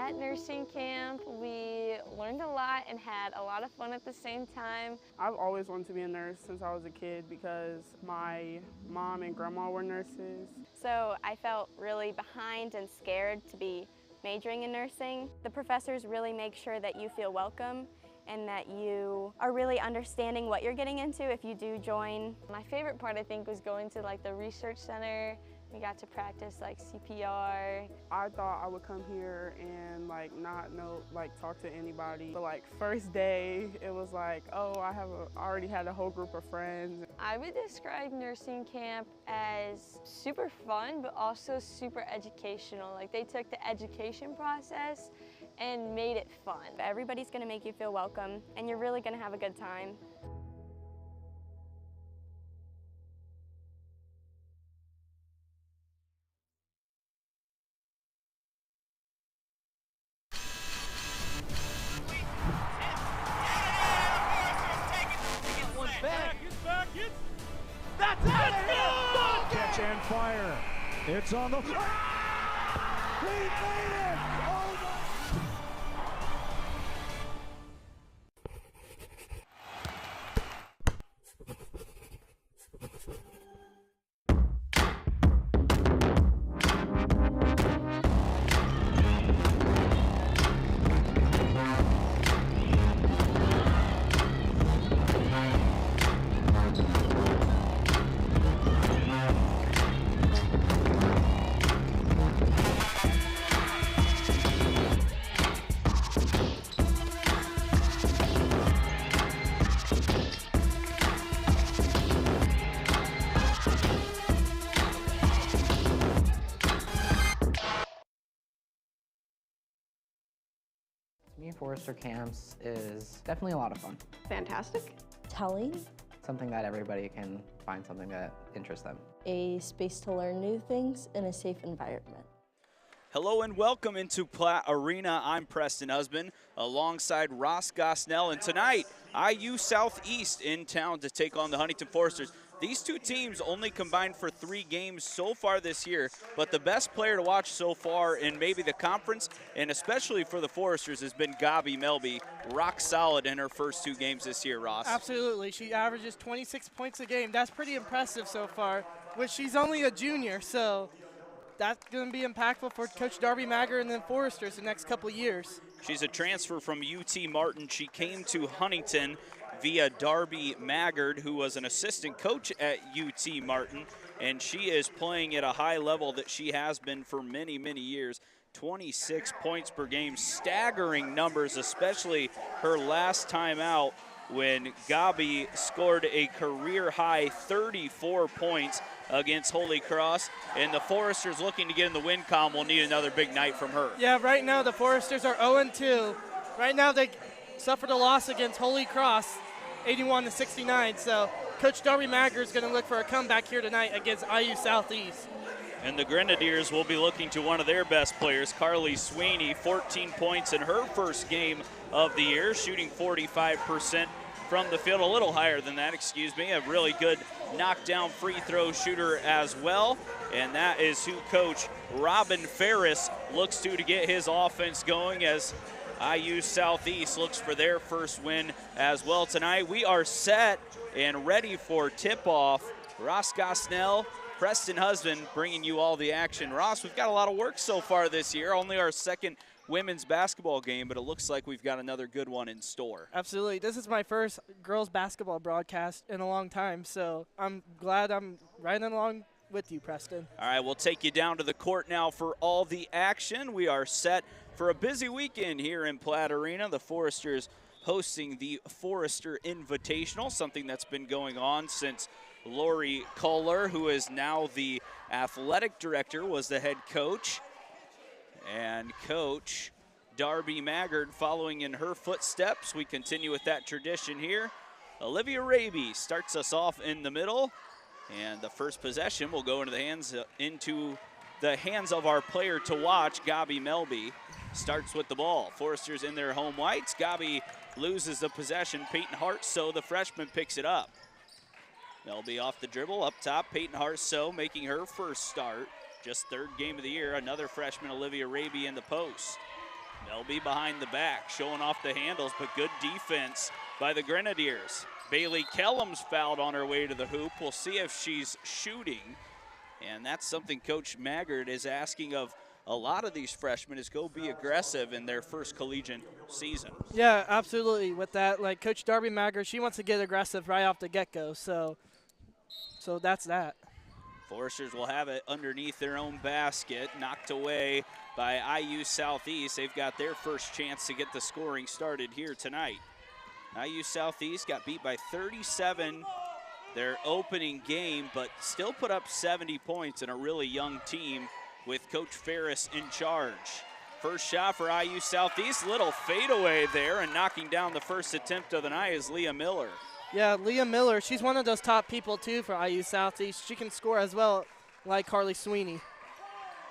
At nursing camp, we learned a lot and had a lot of fun at the same time. I've always wanted to be a nurse since I was a kid because my mom and grandma were nurses. So I felt really behind and scared to be majoring in nursing. The professors really make sure that you feel welcome and that you are really understanding what you're getting into if you do join. My favorite part, I think, was going to the research center. We got to practice CPR. I thought I would come here and not know, talk to anybody. But first day, it was oh, I already had a whole group of friends. I would describe nursing camp as super fun, but also super educational. They took the education process and made it fun. Everybody's gonna make you feel welcome, and you're really gonna have a good time. That's out of here! Catch and fire. It's on the... He made it! Oh my... Me and Forester camps is definitely a lot of fun. Fantastic. Telling. Something that everybody can find something that interests them. A space to learn new things in a safe environment. Hello and welcome into Platte Arena. I'm Preston Husband alongside Ross Gosnell, and tonight IU Southeast in town to take on the Huntington Foresters. These two teams only combined for 3 games so far this year, but the best player to watch so far in maybe the conference, and especially for the Foresters, has been Gabi Melby, rock solid in her first 2 games this year, Ross. Absolutely. She averages 26 points a game. That's pretty impressive so far, which she's only a junior, so that's going to be impactful for Coach Darby Maggard and the Foresters the next couple of years. She's a transfer from UT Martin. She came to Huntington via Darby Maggard, who was an assistant coach at UT Martin, and she is playing at a high level that she has been for many, many years. 26 points per game, staggering numbers, especially her last time out when Gabi scored a career-high 34 points against Holy Cross, and the Foresters looking to get in the win column will need another big night from her. Yeah, right now the Foresters are 0-2. Right now they suffered a loss against Holy Cross, 81-69, so Coach Darby Maggard is going to look for a comeback here tonight against IU Southeast. And the Grenadiers will be looking to one of their best players, Carly Sweeney, 14 points in her first game of the year, shooting 45% from the field, a little higher than that, excuse me. A really good knockdown free throw shooter as well. And that is who Coach Robin Ferris looks to get his offense going as IU Southeast looks for their first win as well tonight. We are set and ready for tip-off. Ross Gosnell, Preston Husband bringing you all the action. Ross, we've got a lot of work so far this year, only our second women's basketball game, but it looks like we've got another good one in store. Absolutely. This is my first girls basketball broadcast in a long time, so I'm glad I'm riding along with you, Preston. All right, we'll take you down to the court now for all the action. We are set for a busy weekend here in Platte Arena. The Foresters hosting the Forester Invitational, something that's been going on since Lori Kohler, who is now the athletic director, was the head coach. And Coach Darby Maggard following in her footsteps. We continue with that tradition here. Olivia Raby starts us off in the middle. And the first possession will go into the hands of our player to watch, Gabi Melby. Starts with the ball. Foresters in their home whites. Gabi loses the possession. Peyton Hartsoe, the freshman, picks it up. Melby off the dribble, up top. Peyton Hartsoe making her first start. Just third game of the year. Another freshman, Olivia Raby, in the post. Melby behind the back, showing off the handles, but good defense by the Grenadiers. Bailey Kellum's fouled on her way to the hoop. We'll see if she's shooting. And that's something Coach Maggard is asking of a lot of these freshmen, is go be aggressive in their first collegiate season. Yeah, absolutely. With that, like Coach Darby Maggard, she wants to get aggressive right off the get-go. So that's that. Foresters will have it underneath their own basket, knocked away by IU Southeast. They've got their first chance to get the scoring started here tonight. IU Southeast got beat by 37 their opening game, but still put up 70 points in a really young team with Coach Ferris in charge. First shot for IU Southeast, little fadeaway there, and knocking down the first attempt of the night is Leah Miller. Yeah, Leah Miller, she's one of those top people too for IU Southeast. She can score as well, like Carly Sweeney.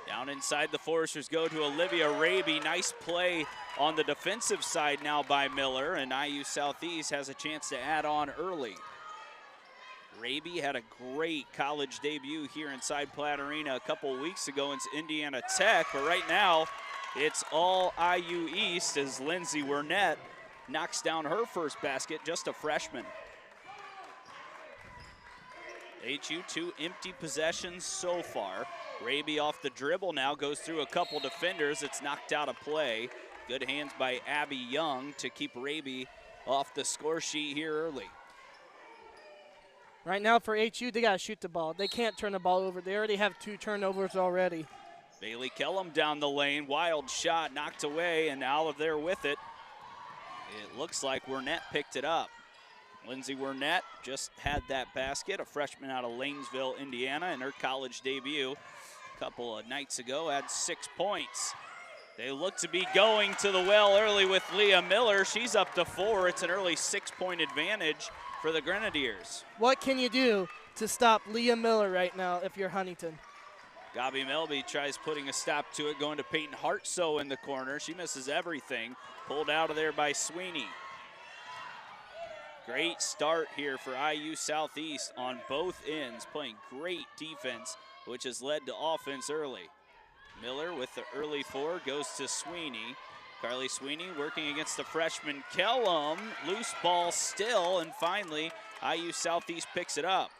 Down inside, the Foresters go to Olivia Raby. Nice play on the defensive side now by Miller, and IU Southeast has a chance to add on early. Raby had a great college debut here inside Platt Arena a couple weeks ago against Indiana Tech, but right now it's all IU East as Lindsay Wernette knocks down her first basket, just a freshman. HU 2 empty possessions so far. Raby off the dribble now, goes through a couple defenders. It's knocked out of play. Good hands by Abby Young to keep Raby off the score sheet here early. Right now for HU, they got to shoot the ball. They can't turn the ball over. They already have 2 turnovers already. Bailey Kellum down the lane. Wild shot knocked away, and Olive there with it. It looks like Wernette picked it up. Lindsay Wernette just had that basket, a freshman out of Lanesville, Indiana, in her college debut a couple of nights ago, had 6 points. They look to be going to the well early with Leah Miller. She's up to 4. It's an early 6-point advantage for the Grenadiers. What can you do to stop Leah Miller right now if you're Huntington? Gabi Melby tries putting a stop to it, going to Peyton Hartsoe in the corner. She misses everything. Pulled out of there by Sweeney. Great start here for IU Southeast on both ends, playing great defense, which has led to offense early. Miller with the early 4 goes to Sweeney. Carly Sweeney working against the freshman Kellum. Loose ball still, and finally IU Southeast picks it up.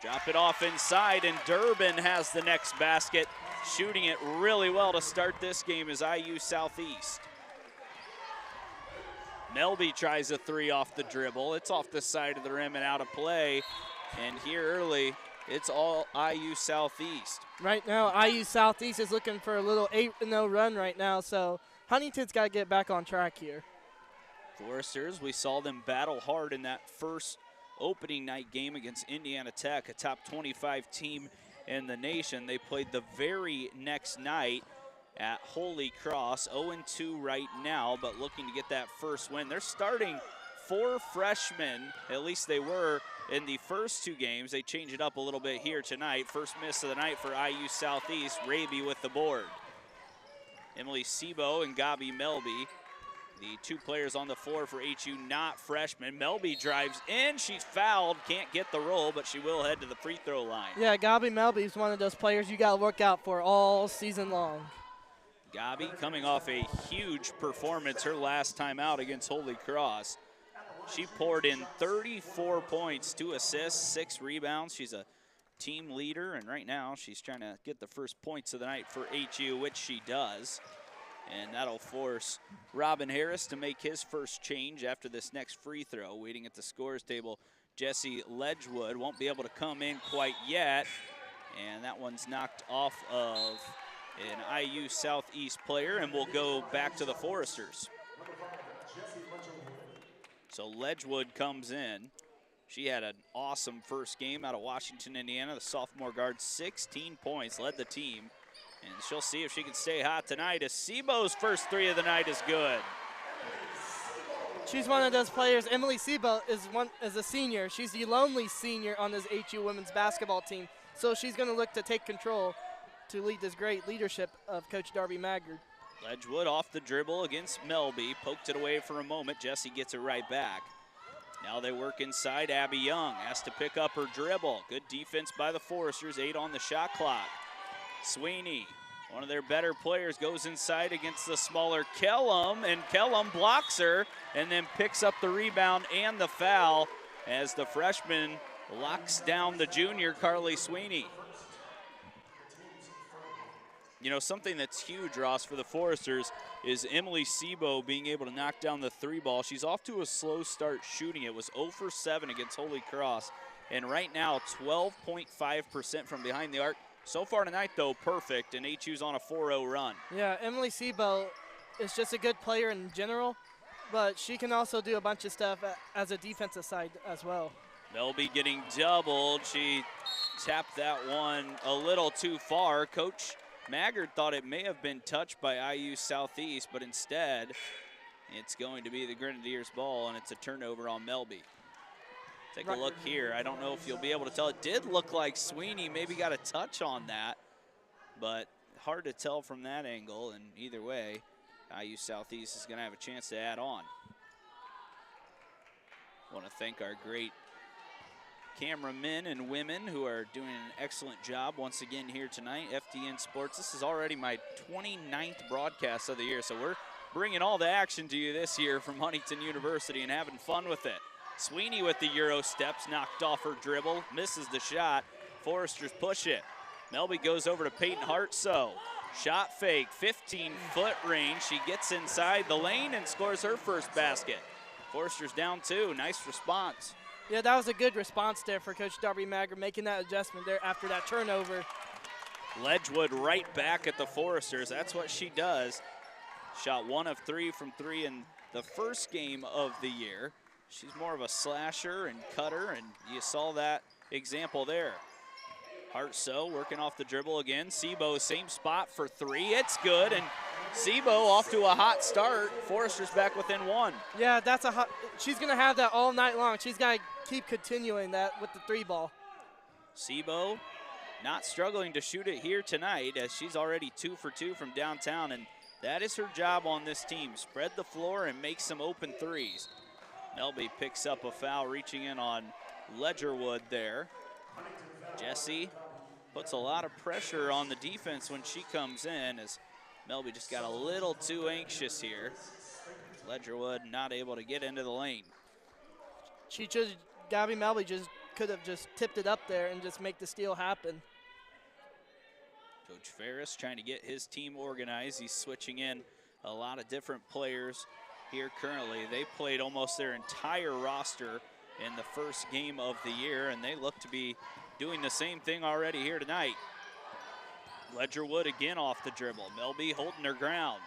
Drop it off inside, and Durbin has the next basket. Shooting it really well to start this game is IU Southeast. Melby tries a 3 off the dribble. It's off the side of the rim and out of play. And here early, it's all IU Southeast. Right now, IU Southeast is looking for a little 8-0 run right now, so Huntington's got to get back on track here. Foresters, we saw them battle hard in that first opening night game against Indiana Tech, a top 25 team in the nation. They played the very next night at Holy Cross, 0-2 right now, but looking to get that first win. They're starting 4 freshmen, at least they were in the first 2 games. They change it up a little bit here tonight. First miss of the night for IU Southeast. Raby with the board. Emily Sebo and Gabi Melby, the 2 players on the floor for HU, not freshmen. Melby drives in, she's fouled, can't get the roll, but she will head to the free throw line. Yeah, Gabi Melby is one of those players you got to look out for all season long. Gabi coming off a huge performance her last time out against Holy Cross. She poured in 34 points, 2 assists, 6 rebounds. She's a team leader, and right now she's trying to get the first points of the night for HU, which she does. And that'll force Robin Harris to make his first change after this next free throw. Waiting at the scores table, Jesse Ledgewood won't be able to come in quite yet. And that one's knocked off of an IU Southeast player, and we'll go back to the Foresters. So Ledgewood comes in. She had an awesome first game out of Washington, Indiana. The sophomore guard, 16 points, led the team. And she'll see if she can stay hot tonight, as Sebo's first 3 of the night is good. She's one of those players. Emily Sebo is a senior. She's the lonely senior on this HU women's basketball team. So she's going to look to take control to lead this great leadership of Coach Darby Maggard. Ledgewood off the dribble against Melby. Poked it away for a moment. Jesse gets it right back. Now they work inside. Abby Young has to pick up her dribble. Good defense by the Foresters. 8 on the shot clock. Sweeney One of their better players goes inside against the smaller Kellum, and Kellum blocks her and then picks up the rebound and the foul as the freshman locks down the junior, Carly Sweeney. You know, something that's huge, Ross, for the Foresters is Emily Sebo being able to knock down the three ball. She's off to a slow start shooting. It was 0 for 7 against Holy Cross. And right now, 12.5% from behind the arc. So far tonight, though, perfect, and HU's on a 4-0 run. Yeah, Emily Sebo is just a good player in general, but she can also do a bunch of stuff as a defensive side as well. Melby getting doubled. She tapped that one a little too far. Coach Maggard thought it may have been touched by IU Southeast, but instead it's going to be the Grenadiers' ball, and it's a turnover on Melby. Take a look here. I don't know if you'll be able to tell. It did look like Sweeney maybe got a touch on that, but hard to tell from that angle, and either way, IU Southeast is going to have a chance to add on. Want to thank our great cameramen and women who are doing an excellent job once again here tonight. FDN Sports, this is already my 29th broadcast of the year, so we're bringing all the action to you this year from Huntington University and having fun with it. Sweeney with the Euro steps, knocked off her dribble, misses the shot. Foresters push it. Melby goes over to Peyton Hartsoe. Shot fake, 15-foot range. She gets inside the lane and scores her first basket. Foresters down 2, nice response. Yeah, that was a good response there for Coach Darby Maggard, making that adjustment there after that turnover. Ledgewood right back at the Foresters. That's what she does. Shot 1 of 3 from 3 in the first game of the year. She's more of a slasher and cutter, and you saw that example there. Hartsoe working off the dribble again. Sebo, same spot for 3. It's good, and Sebo off to a hot start. Foresters back within 1. Yeah, that's a hot. She's going to have that all night long. She's got to keep continuing that with the 3 ball. Sebo not struggling to shoot it here tonight, as she's already 2 for 2 from downtown, and that is her job on this team. Spread the floor and make some open threes. Melby picks up a foul, reaching in on Ledgerwood there. Jesse puts a lot of pressure on the defense when she comes in, as Melby just got a little too anxious here. Ledgerwood not able to get into the lane. Gabby Melby just could have just tipped it up there and just make the steal happen. Coach Ferris trying to get his team organized. He's switching in a lot of different players here currently. They played almost their entire roster in the first game of the year, and they look to be doing the same thing already here tonight. Ledgerwood again off the dribble. Melby holding her ground.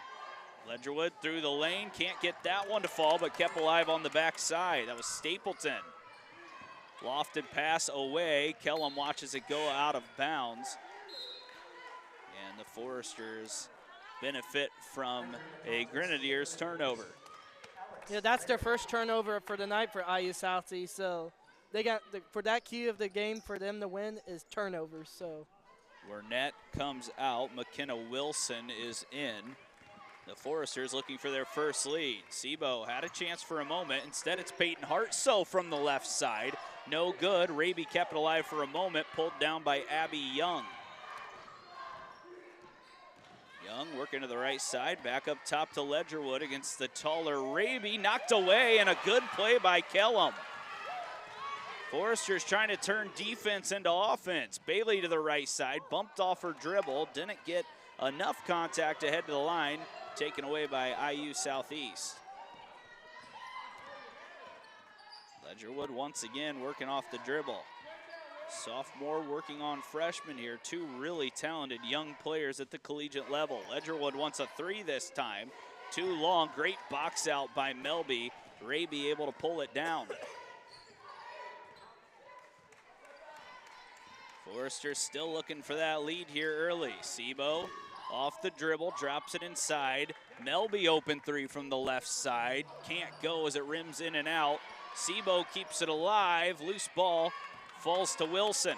Ledgerwood through the lane, can't get that one to fall, but kept alive on the backside. That was Stapleton. Lofted pass away. Kellum watches it go out of bounds. And the Foresters benefit from a Grenadiers turnover. Yeah, that's their first turnover for the night for IU Southeast. So they got for that key of the game for them to win is turnovers. So Wernette comes out. McKenna Wilson is in. The Foresters looking for their first lead. Sebo had a chance for a moment. Instead, it's Peyton Hartsoe from the left side. No good. Raby kept it alive for a moment. Pulled down by Abby Young. Young working to the right side, back up top to Ledgerwood against the taller Raby, knocked away, and a good play by Kellum. Foresters trying to turn defense into offense. Bailey to the right side, bumped off her dribble, didn't get enough contact to head to the line, taken away by IU Southeast. Ledgerwood once again working off the dribble. Sophomore working on freshman here. 2 really talented young players at the collegiate level. Ledgerwood wants a 3 this time. Too long, great box out by Melby. Raby able to pull it down. Foresters still looking for that lead here early. Sebo off the dribble, drops it inside. Melby open 3 from the left side. Can't go as it rims in and out. Sebo keeps it alive, loose ball. Falls to Wilson.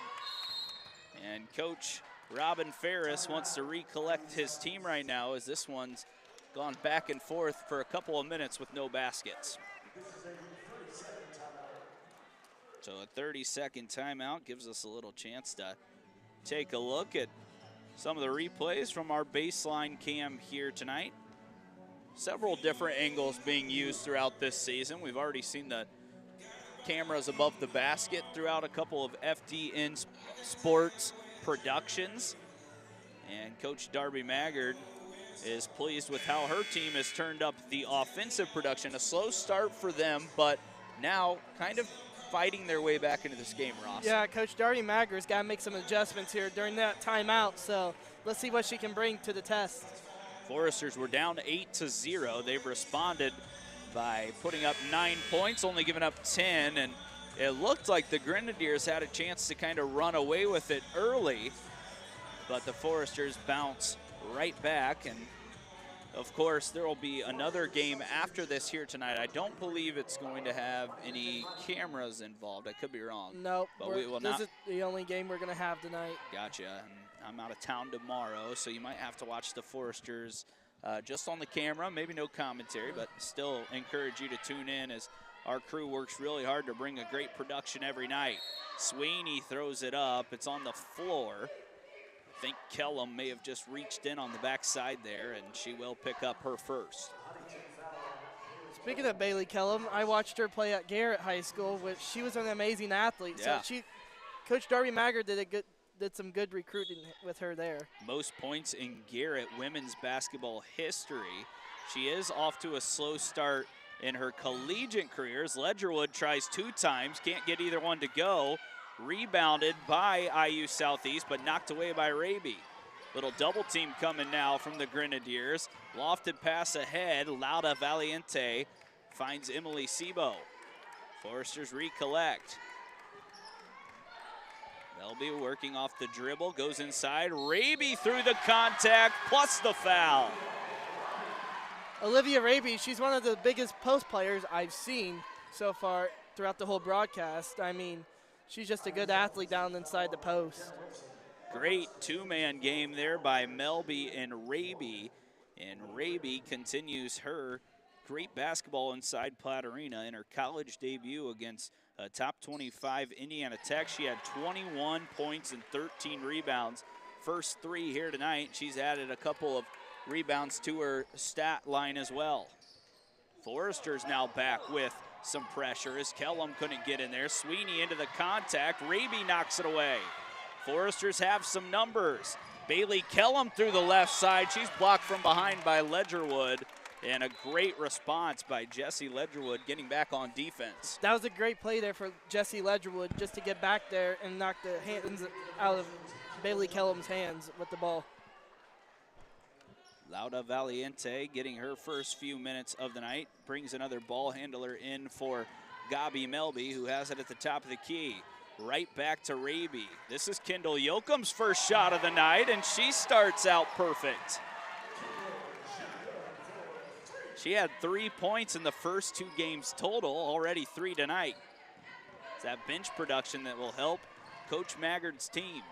And Coach Robin Ferris wants to recollect his team right now, as this one's gone back and forth for a couple of minutes with no baskets. So a 30-second timeout gives us a little chance to take a look at some of the replays from our baseline cam here tonight. Several different angles being used throughout this season. We've already seen the cameras above the basket throughout a couple of FDN Sports productions. And Coach Darby Maggard is pleased with how her team has turned up the offensive production. A slow start for them, but now kind of fighting their way back into this game, Ross. Yeah, Coach Darby Maggard's got to make some adjustments here during that timeout, so let's see what she can bring to the test. Foresters were down 8-0. They've responded by putting up 9 points, only giving up 10, and it looked like the Grenadiers had a chance to kind of run away with it early, but the Foresters bounce right back. And of course, there will be another game after this here tonight. I don't believe it's going to have any cameras involved. I could be wrong. Nope. But we will not. This is the only game we're going to have tonight. Gotcha. And I'm out of town tomorrow, so you might have to watch the Foresters just on the camera, maybe no commentary, but still encourage you to tune in as our crew works really hard to bring a great production every night. Sweeney throws it up. It's on the floor. I think Kellum may have just reached in on the backside there, and she will pick up her first. Speaking of Bailey Kellum, I watched her play at Garrett High School, which she was an amazing athlete. Yeah. So Coach Darby Maggard did some good recruiting with her there. Most points in Garrett women's basketball history. She is off to a slow start in her collegiate careers. Ledgerwood tries 2 times, can't get either one to go. Rebounded by IU Southeast, but knocked away by Raby. Little double team coming now from the Grenadiers. Lofted pass ahead. Lauda Valiente finds Emily Sebo. Foresters recollect. They'll be working off the dribble, goes inside. Raby through the contact, plus the foul. Olivia Raby, she's one of the biggest post players I've seen so far throughout the whole broadcast. I mean, she's just a good athlete down inside the post. Great 2-man game there by Melby and Raby. And Raby continues her great basketball inside Platte Arena in her college debut against top 25 Indiana Tech. She had 21 points and 13 rebounds. First 3 here tonight. She's added a couple of rebounds to her stat line as well. Foresters now back with some pressure as Kellum couldn't get in there. Sweeney into the contact. Raby knocks it away. Foresters have some numbers. Bailey Kellum through the left side. She's blocked from behind by Ledgerwood. And a great response by Jessie Ledgerwood getting back on defense. That was a great play there for Jessie Ledgerwood just to get back there and knock the hands out of Bailey Kellum's hands with the ball. Lauda Valiente getting her first few minutes of the night. Brings another ball handler in for Gabi Melby, who has it at the top of the key. Right back to Raby. This is Kendall Yoakum's first shot of the night, and she starts out perfect. She had 3 points in the first 2 games total, already 3 tonight. It's that bench production that will help Coach Maggard's team.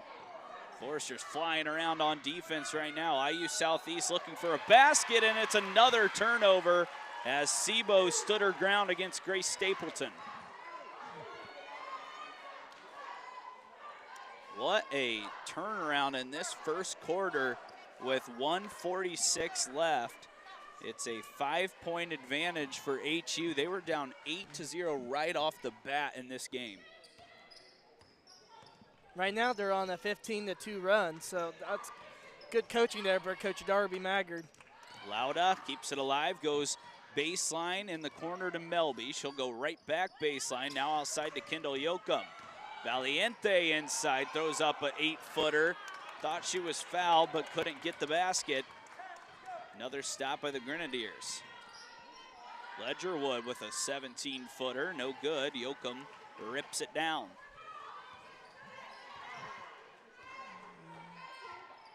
Foresters flying around on defense right now. IU Southeast looking for a basket, and it's another turnover as Sebo stood her ground against Grace Stapleton. What a turnaround in this first quarter with 1:46 left. It's a 5-point advantage for HU. They were down 8-0 right off the bat in this game. Right now they're on a 15-2 run, so that's good coaching there for Coach Darby Maggard. Lauda keeps it alive, goes baseline in the corner to Melby. She'll go right back baseline, now outside to Kendall Yoakum. Valiente inside, throws up an 8-footer. Thought she was fouled, but couldn't get the basket. Another stop by the Grenadiers. Ledgerwood with a 17-footer, no good. Yoakum rips it down.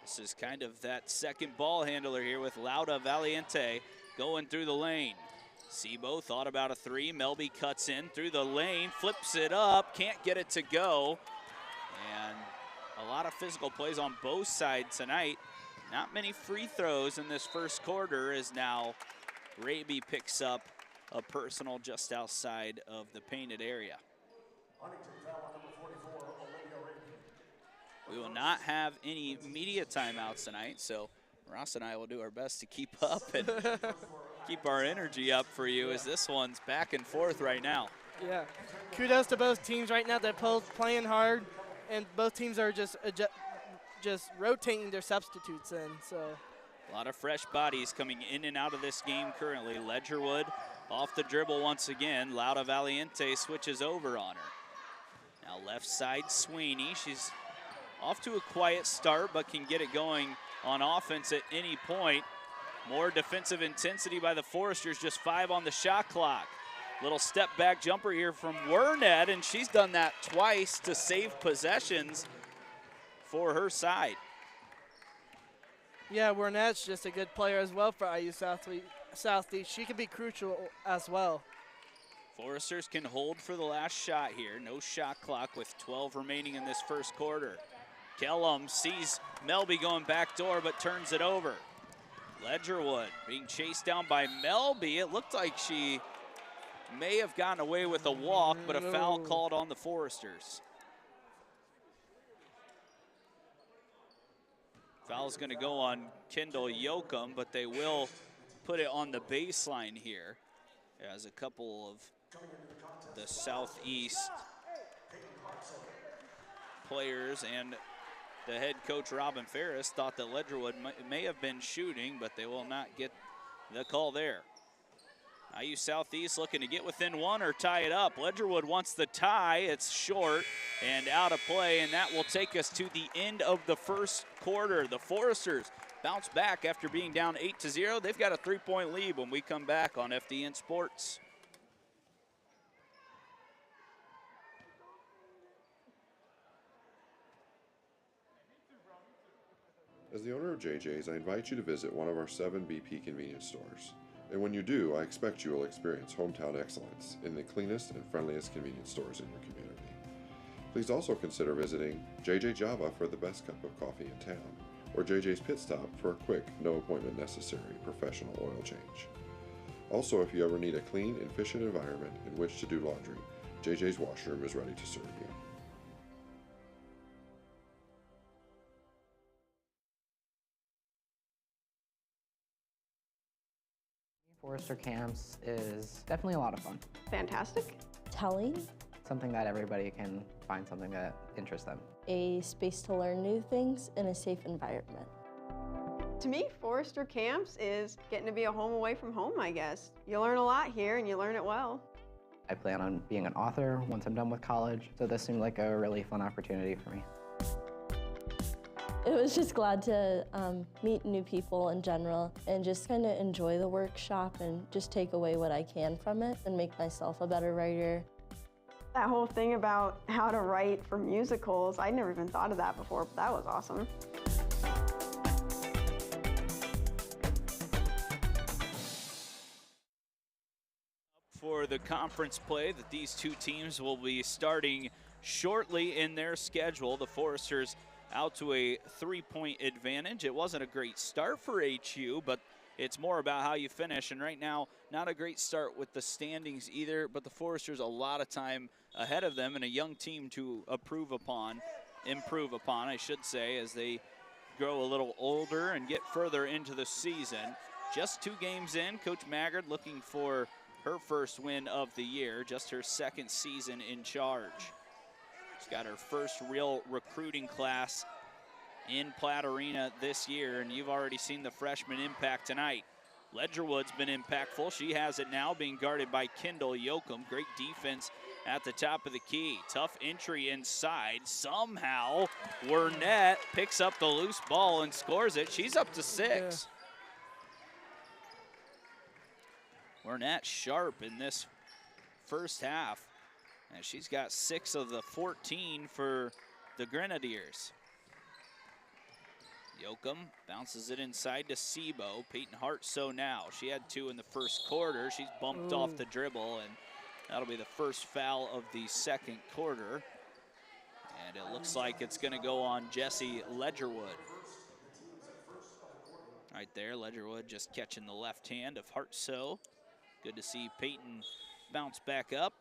This is kind of that second ball handler here with Lauda Valiente going through the lane. Sebo thought about a 3. Melby cuts in through the lane, flips it up, can't get it to go. And a lot of physical plays on both sides tonight. Not many free throws in this first quarter as now Raby picks up a personal just outside of the painted area. We will not have any media timeouts tonight, so Ross and I will do our best to keep up and keep our energy up for you as this one's back and forth right now. Yeah, kudos to both teams right now. They're both playing hard, and both teams are just rotating their substitutes in. So a lot of fresh bodies coming in and out of this game currently. Ledgerwood off the dribble once again. Lauda Valiente switches over on her. Now left side Sweeney. She's off to a quiet start, but can get it going on offense at any point. More defensive intensity by the Foresters, just 5 on the shot clock. Little step back jumper here from Wernette, and she's done that twice to save possessions for her side. Yeah, Wernette's just a good player as well for IU Southeast. She can be crucial as well. Foresters can hold for the last shot here. No shot clock with 12 remaining in this first quarter. Kellum sees Melby going back door, but turns it over. Ledgerwood being chased down by Melby. It looked like she may have gotten away with a walk, but a foul called on the Foresters. Foul's going to go on Kendall Yoakum, but they will put it on the baseline here, as a couple of the Southeast players and the head coach Robin Ferris thought that Ledgerwood may have been shooting, but they will not get the call there. IU Southeast looking to get within 1 or tie it up. Ledgerwood wants the tie. It's short and out of play, and that will take us to the end of the first quarter. The Foresters bounce back after being down 8-0. They've got a 3-point lead when we come back on FDN Sports. As the owner of JJ's, I invite you to visit one of our 7 BP convenience stores. And when you do, I expect you will experience hometown excellence in the cleanest and friendliest convenience stores in your community. Please also consider visiting JJ Java for the best cup of coffee in town, or JJ's Pit Stop for a quick, no appointment necessary professional oil change. Also, if you ever need a clean, efficient environment in which to do laundry, JJ's washroom is ready to serve you. Forester camps is definitely a lot of fun. Fantastic. Telling, Something that everybody can find something that interests them. a space to learn new things in a safe environment. To me, Forester Camps is getting to be a home away from home, I guess. You learn a lot here and you learn it well. I plan on being an author once I'm done with college, so this seemed like a really fun opportunity for me. It was just glad to meet new people in general and just kind of enjoy the workshop and just take away what I can from it and make myself a better writer. That whole thing about how to write for musicals, I'd never even thought of that before, but that was awesome. For the conference play that these two teams will be starting shortly in their schedule. The Foresters out to a 3-point advantage. It wasn't a great start for HU, but it's more about how you finish. And right now, not a great start with the standings either, but the Foresters a lot of time ahead of them and a young team to improve upon, I should say, as they grow a little older and get further into the season. Just 2 games in, Coach Maggard looking for her first win of the year, just her second season in charge. She's got her first real recruiting class in Platte Arena this year, and you've already seen the freshman impact tonight. Ledgerwood's been impactful. She has it now, being guarded by Kendall Yoakum. Great defense at the top of the key. Tough entry inside. Somehow, Wernette picks up the loose ball and scores it. She's up to 6. Wernette sharp in this first half. And she's got 6 of the 14 for the Grenadiers. Yoakum bounces it inside to Sebo. Peyton Hartsoe now. She had 2 in the first quarter. She's bumped off the dribble, and that'll be the first foul of the second quarter. And it looks like it's going to go on Jessie Ledgerwood. Right there, Ledgerwood just catching the left hand of Hartsoe. Good to see Peyton bounce back up.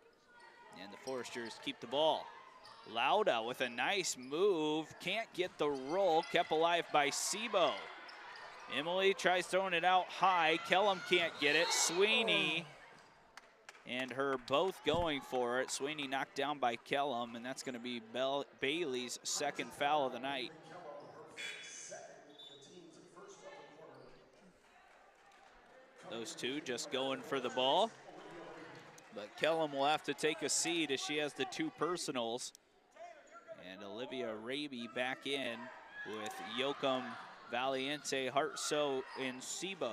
And the Foresters keep the ball. Lauda with a nice move, can't get the roll, kept alive by Sebo. Emily tries throwing it out high, Kellum can't get it, Sweeney and her both going for it. Sweeney knocked down by Kellum, and that's gonna be Bailey's second foul of the night. Those two just going for the ball. But Kellum will have to take a seat as she has the two personals. And Olivia Raby back in with Yoakum, Valiente, Hartso, and Sebo.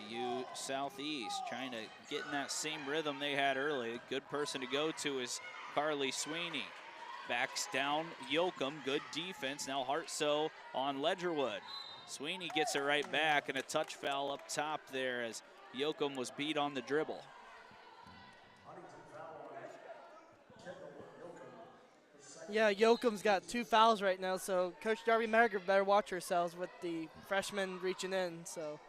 IU Southeast trying to get in that same rhythm they had early. A good person to go to is Carly Sweeney. Backs down Yoakum, good defense. Now Hartso on Ledgerwood. Sweeney gets it right back, and a touch foul up top there as Yoakum was beat on the dribble. Yeah, Yoakum's got 2 fouls right now, so Coach Darby Magger better watch herself with the freshman reaching in. So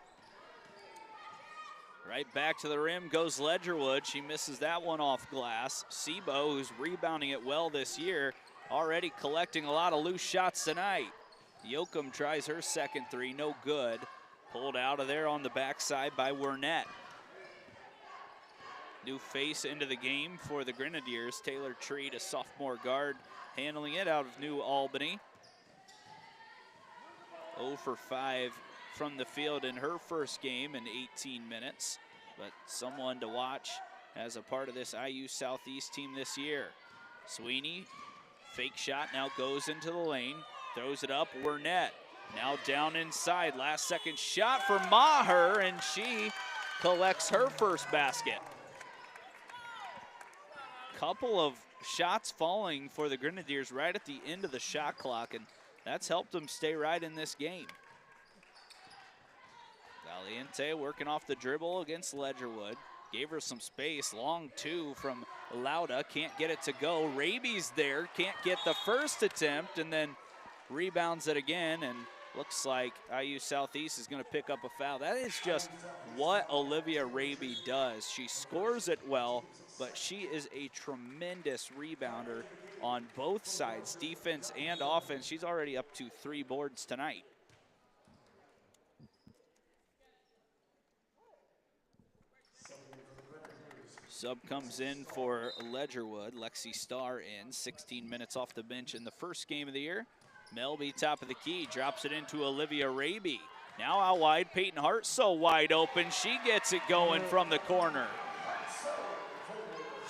right back to the rim goes Ledgerwood. She misses that one off glass. Sebo, who's rebounding it well this year, already collecting a lot of loose shots tonight. Yoakum tries her second three, no good. Pulled out of there on the backside by Wernette. New face into the game for the Grenadiers. Taylor Treat, a sophomore guard, handling it out of New Albany. 0 for 5 from the field in her first game in 18 minutes. But someone to watch as a part of this IU Southeast team this year. Sweeney, fake shot, now goes into the lane. Throws it up, Wernette. Now down inside, last second shot for Maher, and she collects her first basket. Couple of shots falling for the Grenadiers right at the end of the shot clock, and that's helped them stay right in this game. Valiente working off the dribble against Ledgerwood. Gave her some space, long two from Lauda, can't get it to go. Raby's there, can't get the first attempt, and then rebounds it again, and looks like IU Southeast is going to pick up a foul. That is just what Olivia Raby does. She scores it well, but she is a tremendous rebounder on both sides, defense and offense. She's already up to 3 boards tonight. Sub comes in for Ledgerwood. Lexi Starr in, 16 minutes off the bench in the first game of the year. Melby, top of the key, drops it into Olivia Raby. Now out wide, Peyton Hart so wide open. She gets it going from the corner.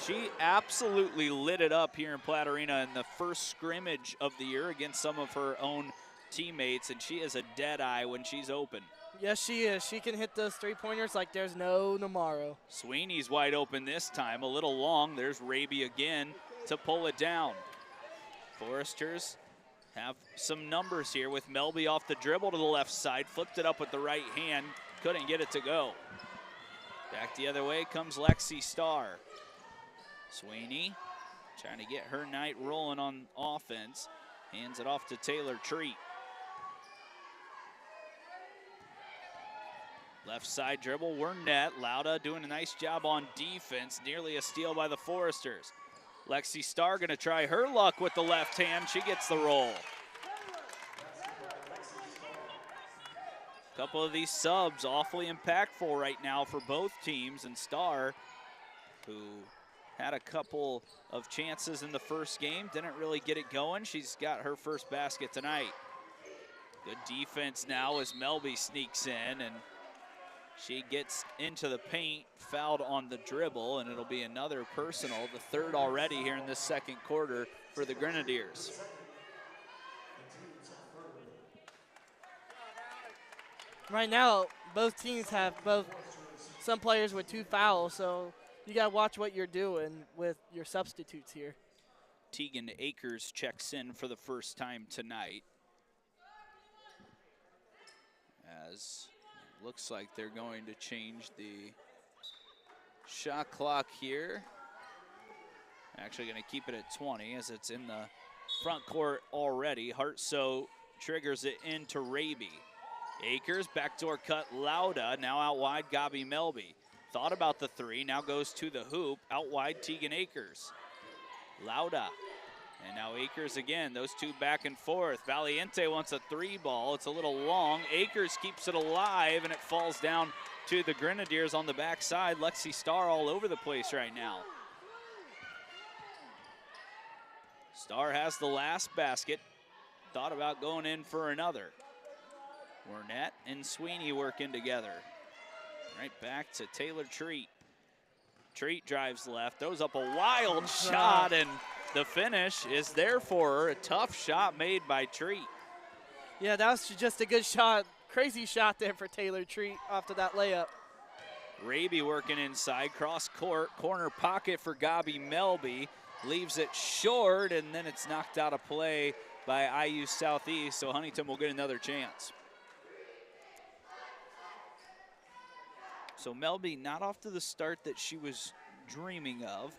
She absolutely lit it up here in Platte Arena in the first scrimmage of the year against some of her own teammates, and she is a dead eye when she's open. yes, she is. She can hit those 3-pointers like there's no tomorrow. Sweeney's wide open this time, a little long. There's Raby again to pull it down. Foresters have some numbers here with Melby off the dribble to the left side, flipped it up with the right hand, couldn't get it to go. Back the other way comes Lexi Starr. Sweeney trying to get her night rolling on offense, hands it off to Taylor Treat. Left side dribble, Wernette. Lauda doing a nice job on defense, nearly a steal by the Foresters. Lexi Starr gonna try her luck with the left hand. She gets the roll. Couple of these subs awfully impactful right now for both teams, and Starr, who had a couple of chances in the first game, didn't really get it going. She's got her first basket tonight. Good defense now as Melby sneaks in, and she gets into the paint, fouled on the dribble, and it'll be another personal, the third already here in this second quarter for the Grenadiers. Right now, both teams have some players with 2 fouls, so you got to watch what you're doing with your substitutes here. Tegan Akers checks in for the first time tonight, as looks like they're going to change the shot clock here. Actually going to keep it at 20 as it's in the front court already. Hartso triggers it into Raby. Akers, backdoor cut, Lauda, now out wide, Gabi Melby. thought about the three, now goes to the hoop, out wide Tegan Akers. Lauda, and now Akers again, those two back and forth. Valiente wants a three ball, it's a little long. Akers keeps it alive, and it falls down to the Grenadiers on the backside. Lexi Starr all over the place right now. Starr has the last basket, thought about going in for another. Burnett and Sweeney working together. Right back to Taylor Treat. Treat drives left, throws up a wild shot, and the finish is there for her. A tough shot made by Treat. Yeah, that was just a good shot. Crazy shot there for Taylor Treat after that layup. Raby working inside, cross court, corner pocket for Gabi Melby. Leaves it short, and then it's knocked out of play by IU Southeast, so Huntington will get another chance. So Melby not off to the start that she was dreaming of.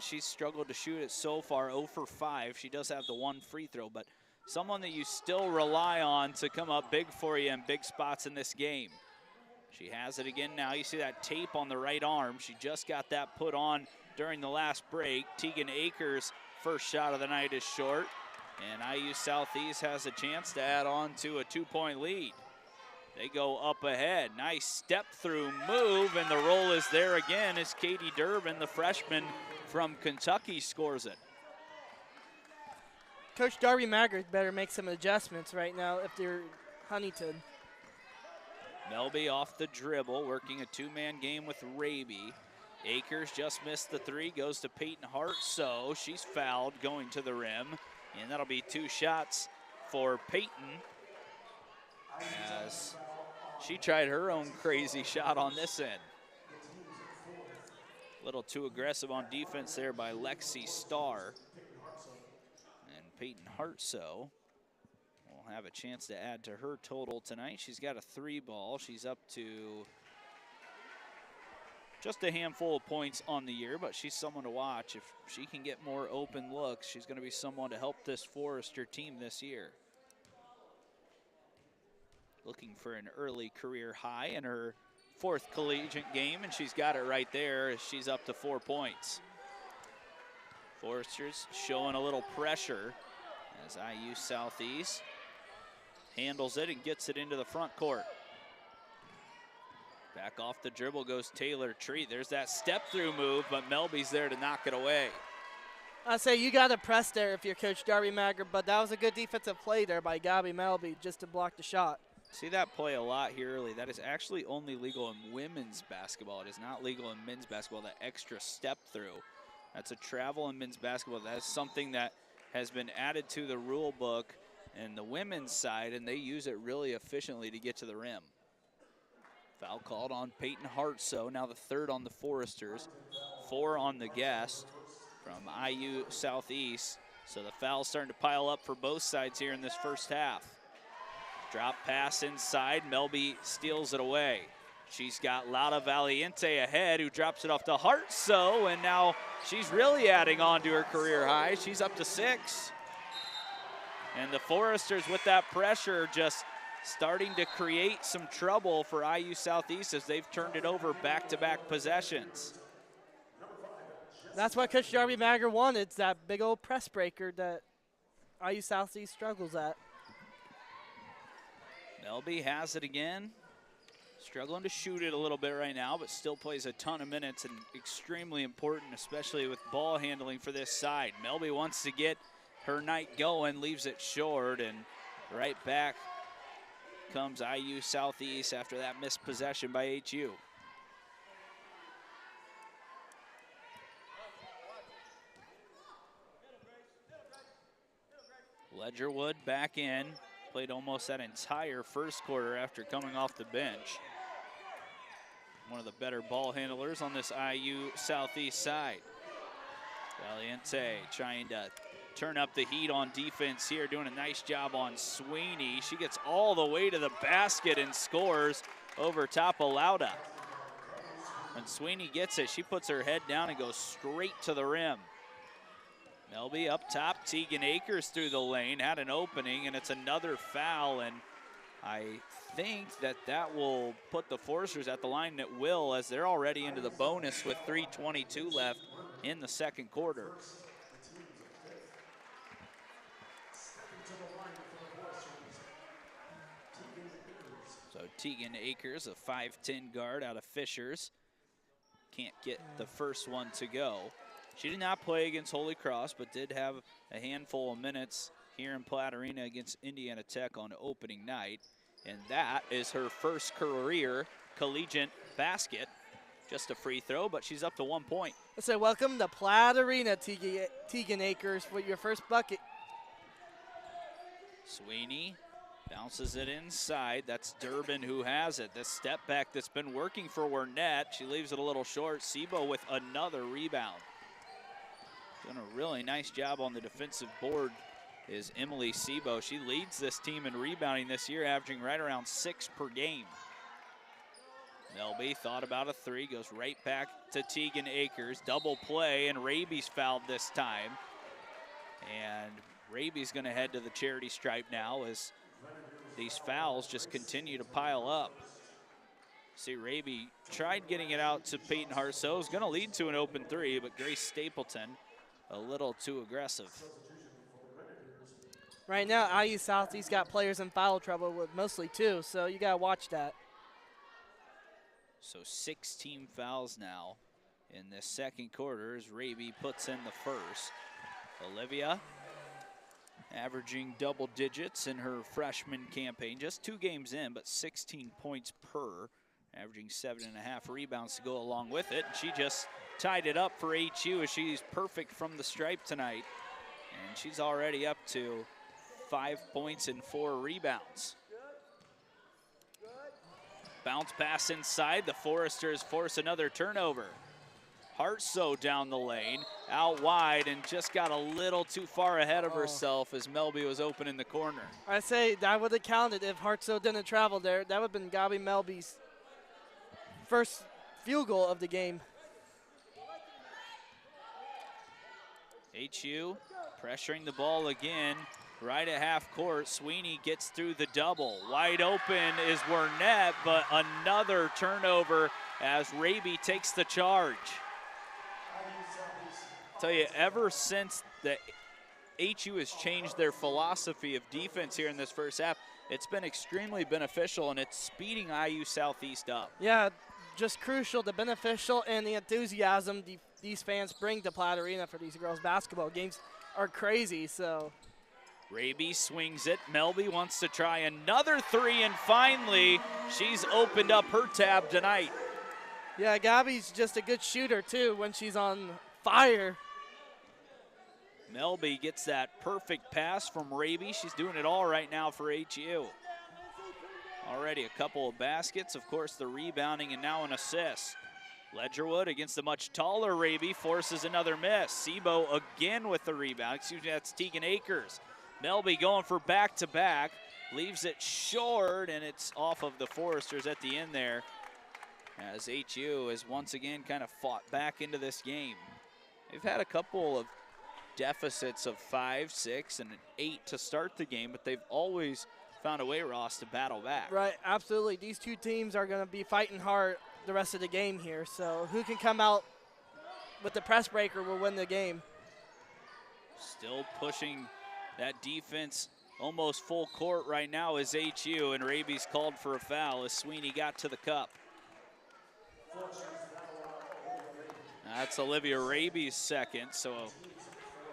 She's struggled to shoot it so far, 0 for 5. She does have the one free throw, but someone that you still rely on to come up big for you in big spots in this game. She has it again now. You see that tape on the right arm. She just got that put on during the last break. Tegan Akers' first shot of the night is short, and IU Southeast has a chance to add on to a 2-point lead. They go up ahead. Nice step through move, and the roll is there again as Katie Durbin, the freshman from Kentucky, scores it. Coach Darby Maggard better make some adjustments right now if they're Huntington. Melby off the dribble, working a two-man game with Raby. Akers just missed the three, goes to Peyton Hart, so she's fouled going to the rim, and that'll be 2 shots for Peyton as she tried her own crazy shot on this end. A little too aggressive on defense there by Lexi Starr. And Peyton Hartsoe will have a chance to add to her total tonight. She's got a 3 ball. She's up to just a handful of points on the year, but she's someone to watch. If she can get more open looks, she's going to be someone to help this Forrester team this year. Looking for an early career high in her 4th collegiate game, and she's got it right there as she's up to 4 points. Forrester's showing a little pressure as IU Southeast handles it and gets it into the front court. Back off the dribble goes Taylor Treat. There's that step-through move, but Melby's there to knock it away. I say you got to press there if you're Coach Darby Maggard, but that was a good defensive play there by Gabi Melby just to block the shot. See that play a lot here early. That is actually only legal in women's basketball. It is not legal in men's basketball, that extra step through. That's a travel in men's basketball. That is something that has been added to the rule book in the women's side, and they use it really efficiently to get to the rim. Foul called on Peyton Hartsoe, now the 3rd on the Foresters, 4 on the guest from IU Southeast. So the foul's starting to pile up for both sides here in this first half. Drop pass inside, Melby steals it away. She's got Lauda Valiente ahead, who drops it off to Hartsoe, and now she's really adding on to her career high. She's up to 6. And the Foresters with that pressure just starting to create some trouble for IU Southeast as they've turned it over back-to-back possessions. That's what Coach Darby Maggard wanted. It's that big old press breaker that IU Southeast struggles at. Melby has it again. Struggling to shoot it a little bit right now, but still plays a ton of minutes and extremely important, especially with ball handling for this side. Melby wants to get her night going, leaves it short, and right back comes IU Southeast after that missed possession by HU. Ledgerwood back in. Played almost that entire first quarter after coming off the bench. One of the better ball handlers on this IU Southeast side. Valiente trying to turn up the heat on defense here, doing a nice job on Sweeney. She gets all the way to the basket and scores over top of Lauda. When Sweeney gets it, she puts her head down and goes straight to the rim. Melby up top, Tegan Akers through the lane, had an opening, and it's another foul, and I think that will put the Foresters at the line, and it will, as they're already into the bonus with 3:22 left in the second quarter. So Tegan Akers, a 5'10" guard out of Fishers, can't get the first one to go. She did not play against Holy Cross, but did have a handful of minutes here in Platte Arena against Indiana Tech on opening night. And that is her first career collegiate basket. Just a free throw, but she's up to 1 point. Let's say welcome to Platte Arena, Tegan Akers, with your first bucket. Sweeney bounces it inside. That's Durbin who has it. This step back that's been working for Wernette. She leaves it a little short. Sebo with another rebound. Doing a really nice job on the defensive board is Emily Sebo. She leads this team in rebounding this year, averaging right around 6 per game. Melby thought about a three, goes right back to Tegan Akers. Double play, and Raby's fouled this time. And Raby's gonna head to the charity stripe now as these fouls just continue to pile up. See, Raby tried getting it out to Peyton Harceau. It's gonna lead to an open three, but Grace Stapleton a little too aggressive. Right now, IU Southeast got players in foul trouble with mostly 2, so you gotta watch that. So 16 fouls now in this second quarter as Raby puts in the first. Olivia averaging double digits in her freshman campaign, just 2 games in, but 16 points per, averaging 7.5 rebounds to go along with it. And she just tied it up for HU as she's perfect from the stripe tonight. And she's already up to 5 points and 4 rebounds. Bounce pass inside. The Foresters force another turnover. Hartsoe down the lane, out wide, and just got a little too far ahead of herself as Melby was open in the corner. I say that would have counted if Hartsoe didn't travel there. That would have been Gabi Melby's first field goal of the game. HU pressuring the ball again. Right at half court, Sweeney gets through the double. Wide open is Wernette, but another turnover as Raby takes the charge. Tell you, ever since the HU has changed their philosophy of defense here in this first half, it's been extremely beneficial, and it's speeding IU Southeast up. Yeah, just crucial, the beneficial and the enthusiasm these fans bring to Platte Arena for these girls' basketball games are crazy, so. Raby swings it. Melby wants to try another three, and finally, she's opened up her tab tonight. Yeah, Gabby's just a good shooter, too, when she's on fire. Melby gets that perfect pass from Raby. She's doing it all right now for HU. Already a couple of baskets, of course, the rebounding, and now an assist. Ledgerwood against the much taller Raby forces another miss. Sebo again with the rebound. Excuse me, that's Tegan Akers. Melby going for back-to-back, leaves it short, and it's off of the Foresters at the end there as HU has once again kind of fought back into this game. They've had a couple of deficits of 5, 6, and 8 to start the game, but they've always found a way, Ross, to battle back. Right, absolutely. These two teams are going to be fighting hard the rest of the game here, so who can come out with the press breaker will win the game. Still pushing that defense almost full court right now is HU, and Raby's called for a foul as Sweeney got to the cup. That's Olivia Raby's second, so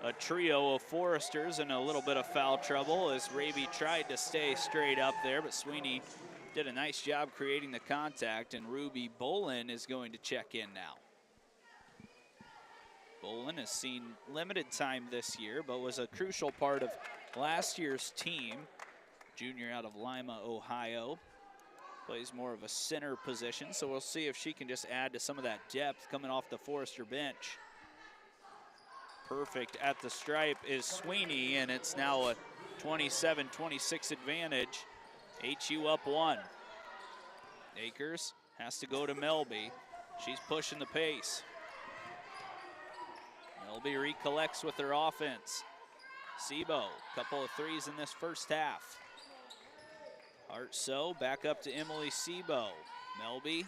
a trio of Foresters in a little bit of foul trouble as Raby tried to stay straight up there, but Sweeney did a nice job creating the contact, and Ruby Bolin is going to check in now. Bolin has seen limited time this year, but was a crucial part of last year's team. Junior out of Lima, Ohio. Plays more of a center position, so we'll see if she can just add to some of that depth coming off the Forester bench. Perfect at the stripe is Sweeney, and it's now a 27-26 advantage. HU up 1. Akers has to go to Melby. She's pushing the pace. Melby recollects with her offense. Sebo, couple of threes in this first half. Hartso back up to Emily Sebo. Melby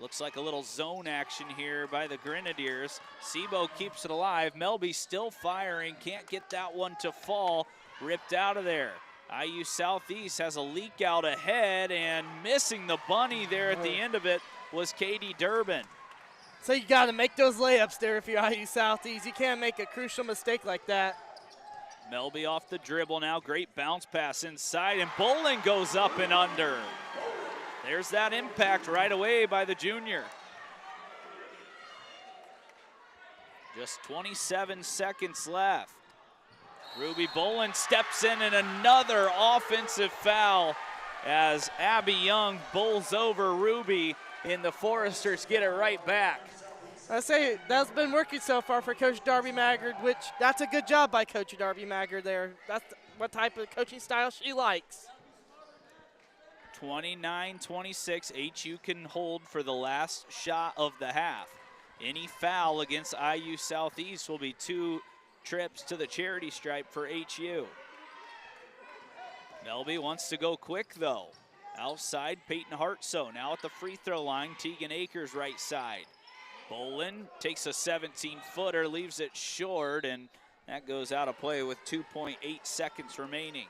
looks like a little zone action here by the Grenadiers. Sebo keeps it alive. Melby still firing, can't get that one to fall. Ripped out of there. IU Southeast has a leak out ahead, and missing the bunny there at the end of it was Katie Durbin. So you got to make those layups there if you're IU Southeast. You can't make a crucial mistake like that. Melby off the dribble now. Great bounce pass inside, and Bolin goes up and under. There's that impact right away by the junior. Just 27 seconds left. Ruby Bolin steps in, and another offensive foul as Abby Young bowls over Ruby, and the Foresters get it right back. I say that's been working so far for Coach Darby Maggard, which that's a good job by Coach Darby Maggard there. That's what type of coaching style she likes. 29-26, HU can hold for the last shot of the half. Any foul against IU Southeast will be 2 trips to the charity stripe for HU. Melby wants to go quick though. Outside, Peyton Hartso now at the free throw line. Tegan Akers right side. Bolin takes a 17-footer, leaves it short, and that goes out of play with 2.8 seconds remaining.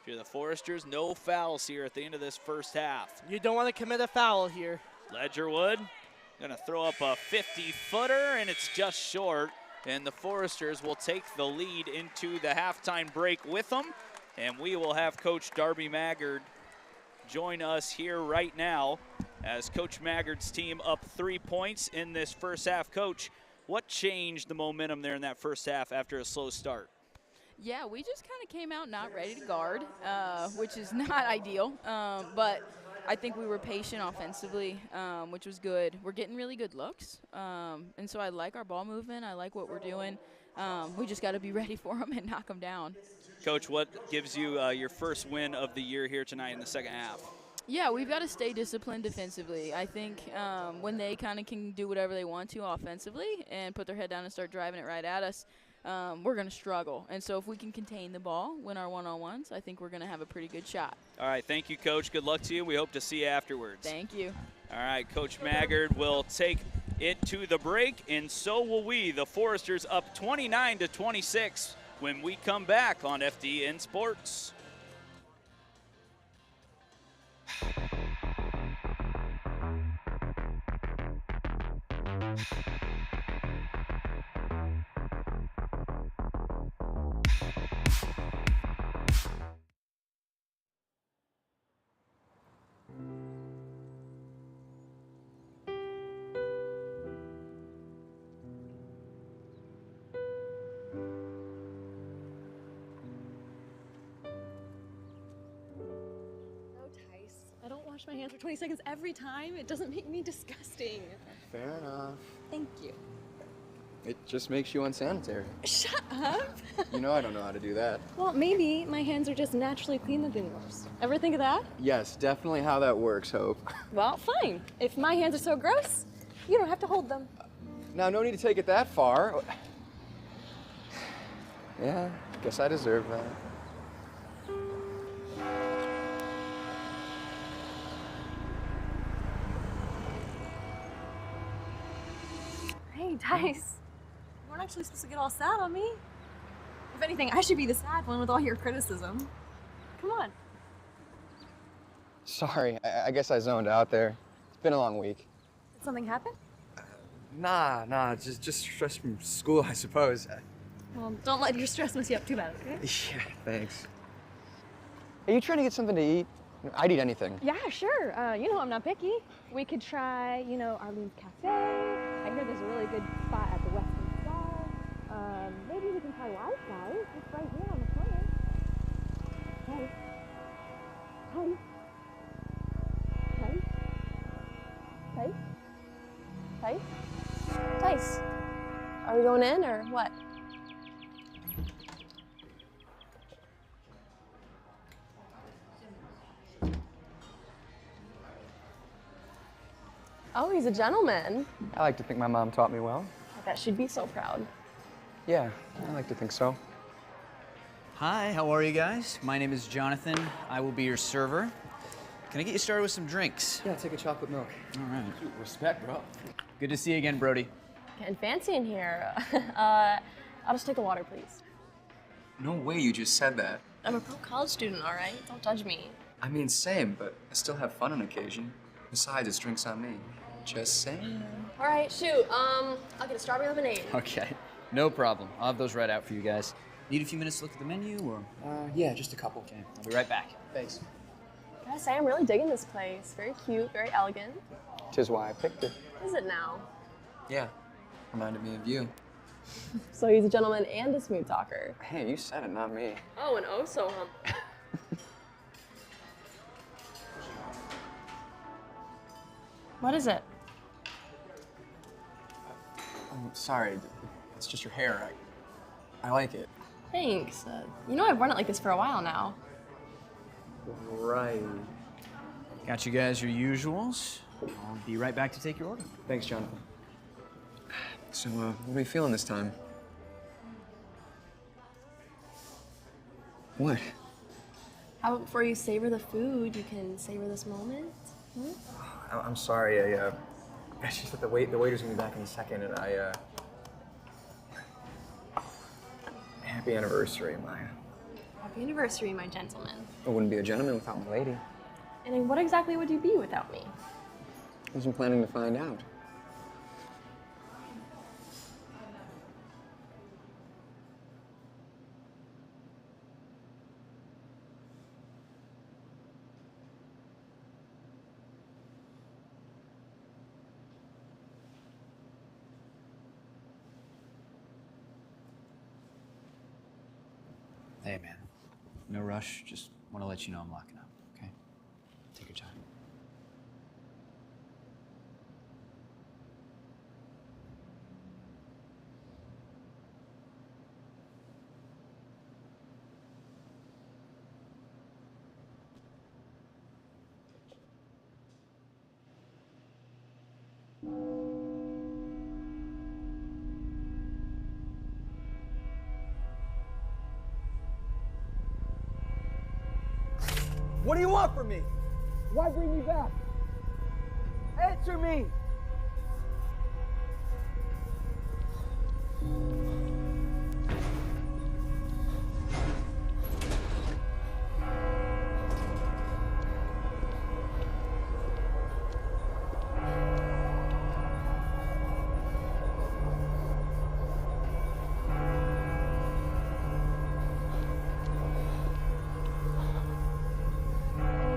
If you're the Foresters, no fouls here at the end of this first half. You don't want to commit a foul here. Ledgerwood gonna throw up a 50-footer, and it's just short. And the Foresters will take the lead into the halftime break with them. And we will have Coach Darby Maggard join us here right now as Coach Maggard's team up 3 points in this first half. Coach, what changed the momentum there in that first half after a slow start? Yeah, we just kind of came out not ready to guard, which is not ideal. But I think we were patient offensively, which was good. We're getting really good looks, and so I like our ball movement. I like what we're doing. We just got to be ready for them and knock them down. Coach, what gives you your first win of the year here tonight in the second half? Yeah, we've got to stay disciplined defensively. I think when they kind of can do whatever they want to offensively and put their head down and start driving it right at us, we're going to struggle. And so if we can contain the ball, win our one-on-ones, I think we're going to have a pretty good shot. All right, thank you, Coach. Good luck to you. We hope to see you afterwards. Thank you. All right, Coach Maggard will take it to the break, and so will we. The Foresters up 29-26 when we come back on FDN Sports. My hands for 20 seconds every time. It doesn't make me disgusting. Fair enough. Thank you. It just makes you unsanitary. Shut up. You know I don't know how to do that. Well, maybe my hands are just naturally cleaner than yours. Ever think of that? Yes, definitely how that works, Hope. Well, fine. If my hands are so gross, you don't have to hold them. Now, no need to take it that far. Yeah, guess I deserve that. Hey, Dice. You weren't actually supposed to get all sad on me. If anything, I should be the sad one with all your criticism. Come on. Sorry, I guess I zoned out there. It's been a long week. Did something happen? Nah, just stress from school, I suppose. Well, don't let your stress mess you up too bad, okay? Yeah, thanks. Are you trying to get something to eat? I'd eat anything. Yeah, sure. You know I'm not picky. We could try, Arlene's Cafe. I hear there's a really good spot at the Western Star. Maybe we can try Wi-Fi. It's right here on the corner. Tice, are we going in or what? Oh, he's a gentleman. I like to think my mom taught me well. I bet she'd be so proud. Yeah, I like to think so. Hi, how are you guys? My name is Jonathan. I will be your server. Can I get you started with some drinks? Yeah, take a chocolate milk. All right. Respect, bro. Good to see you again, Brody. Getting fancy in here. I'll just take a water, please. No way you just said that. I'm a pro college student, all right? Don't judge me. I mean, same, but I still have fun on occasion. Besides, it's drinks on me. Just saying. All right, shoot. I'll get a strawberry lemonade. Okay, no problem. I'll have those right out for you guys. Need a few minutes to look at the menu, or? Yeah, just a couple. Okay, I'll be right back. Thanks. Gotta say, I'm really digging this place. Very cute, very elegant. Tis why I picked it. Is it now? Yeah, reminded me of you. So he's a gentleman and a smooth talker. Hey, you said it, not me. Oh, and oh so humble. What is it? Oh, sorry. It's just your hair. I like it. Thanks. You know I've worn it like this for a while now. Right. Got you guys your usuals. I'll be right back to take your order. Thanks, Jonathan. So, what are we feeling this time? What? How about before you savor the food, you can savor this moment? Hmm? I'm sorry. I just thought the waiter's gonna be back in a second, and Happy anniversary, Maya. Happy anniversary, my gentleman. I wouldn't be a gentleman without my lady. And then what exactly would you be without me? I wasn't planning to find out. Hey, man. No rush. Just want to let you know I'm locking up, okay? Take your time. What do you want from me? Why bring me back? Answer me!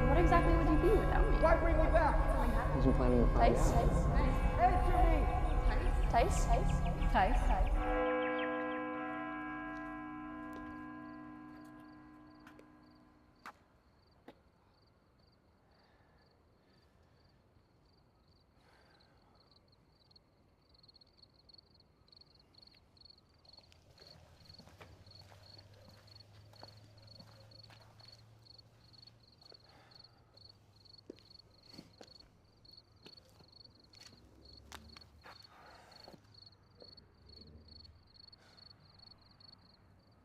What exactly would you be without me? Why bring me back? I wasn't planning to find Tice, out. Tice. Answer me! Tice, Tice, Tice, Tice.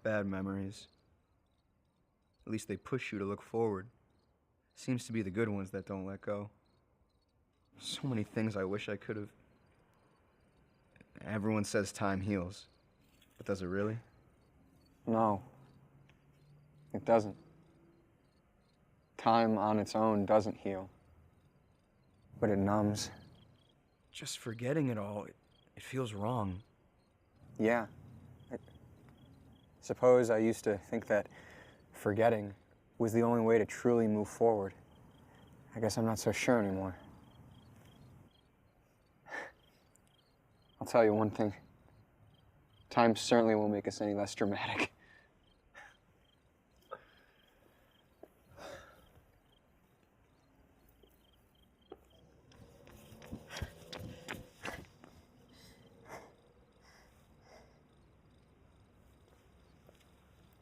Bad memories. At least they push you to look forward. Seems to be the good ones that don't let go. So many things I wish I could have. Everyone says time heals. But does it really? No. It doesn't. Time on its own doesn't heal. But it numbs. Just forgetting it all, it feels wrong. Yeah. Suppose I used to think that forgetting was the only way to truly move forward. I guess I'm not so sure anymore. I'll tell you one thing. Time certainly won't make us any less dramatic.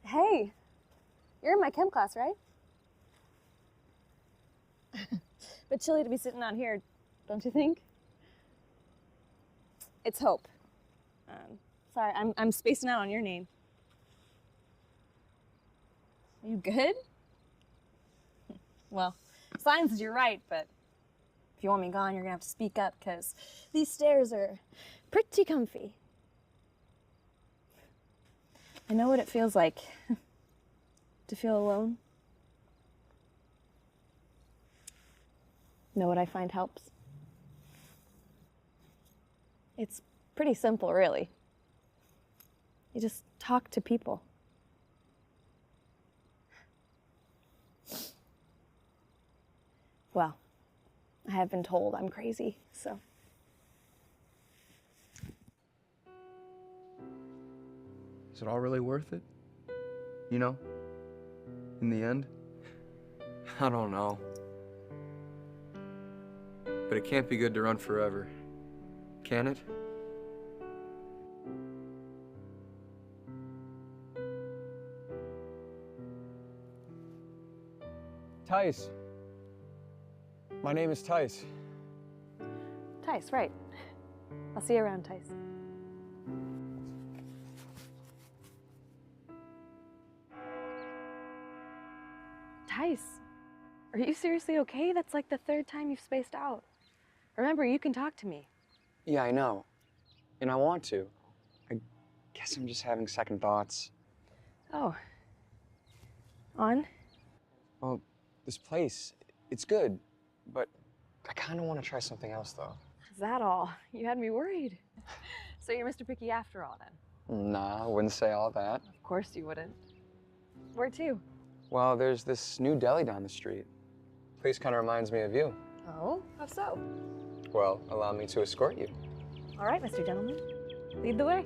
Hey, you're in my chem class, right? Bit chilly to be sitting out here, don't you think? It's Hope. Sorry, I'm spacing out on your name. Are you good? Well, science is you're right, but if you want me gone, you're gonna have to speak up, because these stairs are pretty comfy. I know what it feels like to feel alone. Know what I find helps? It's pretty simple, really. You just talk to people. Well, I have been told I'm crazy, so. Is it all really worth it? You know? In the end? I don't know. But it can't be good to run forever. Can it? Tice. My name is Tice. Tice, right. I'll see you around, Tice. Tice, are you seriously okay? That's like the 3rd time you've spaced out. Remember, you can talk to me. Yeah, I know. And I want to. I guess I'm just having second thoughts. Oh. On? Well, this place, it's good, but I kind of want to try something else, though. Is that all? You had me worried. So you're Mr. Picky after all, then? Nah, I wouldn't say all that. Of course you wouldn't. Where to? Well, there's this new deli down the street. Place kind of reminds me of you. Oh, how so? Well, allow me to escort you. All right, Mr. Gentleman. Lead the way.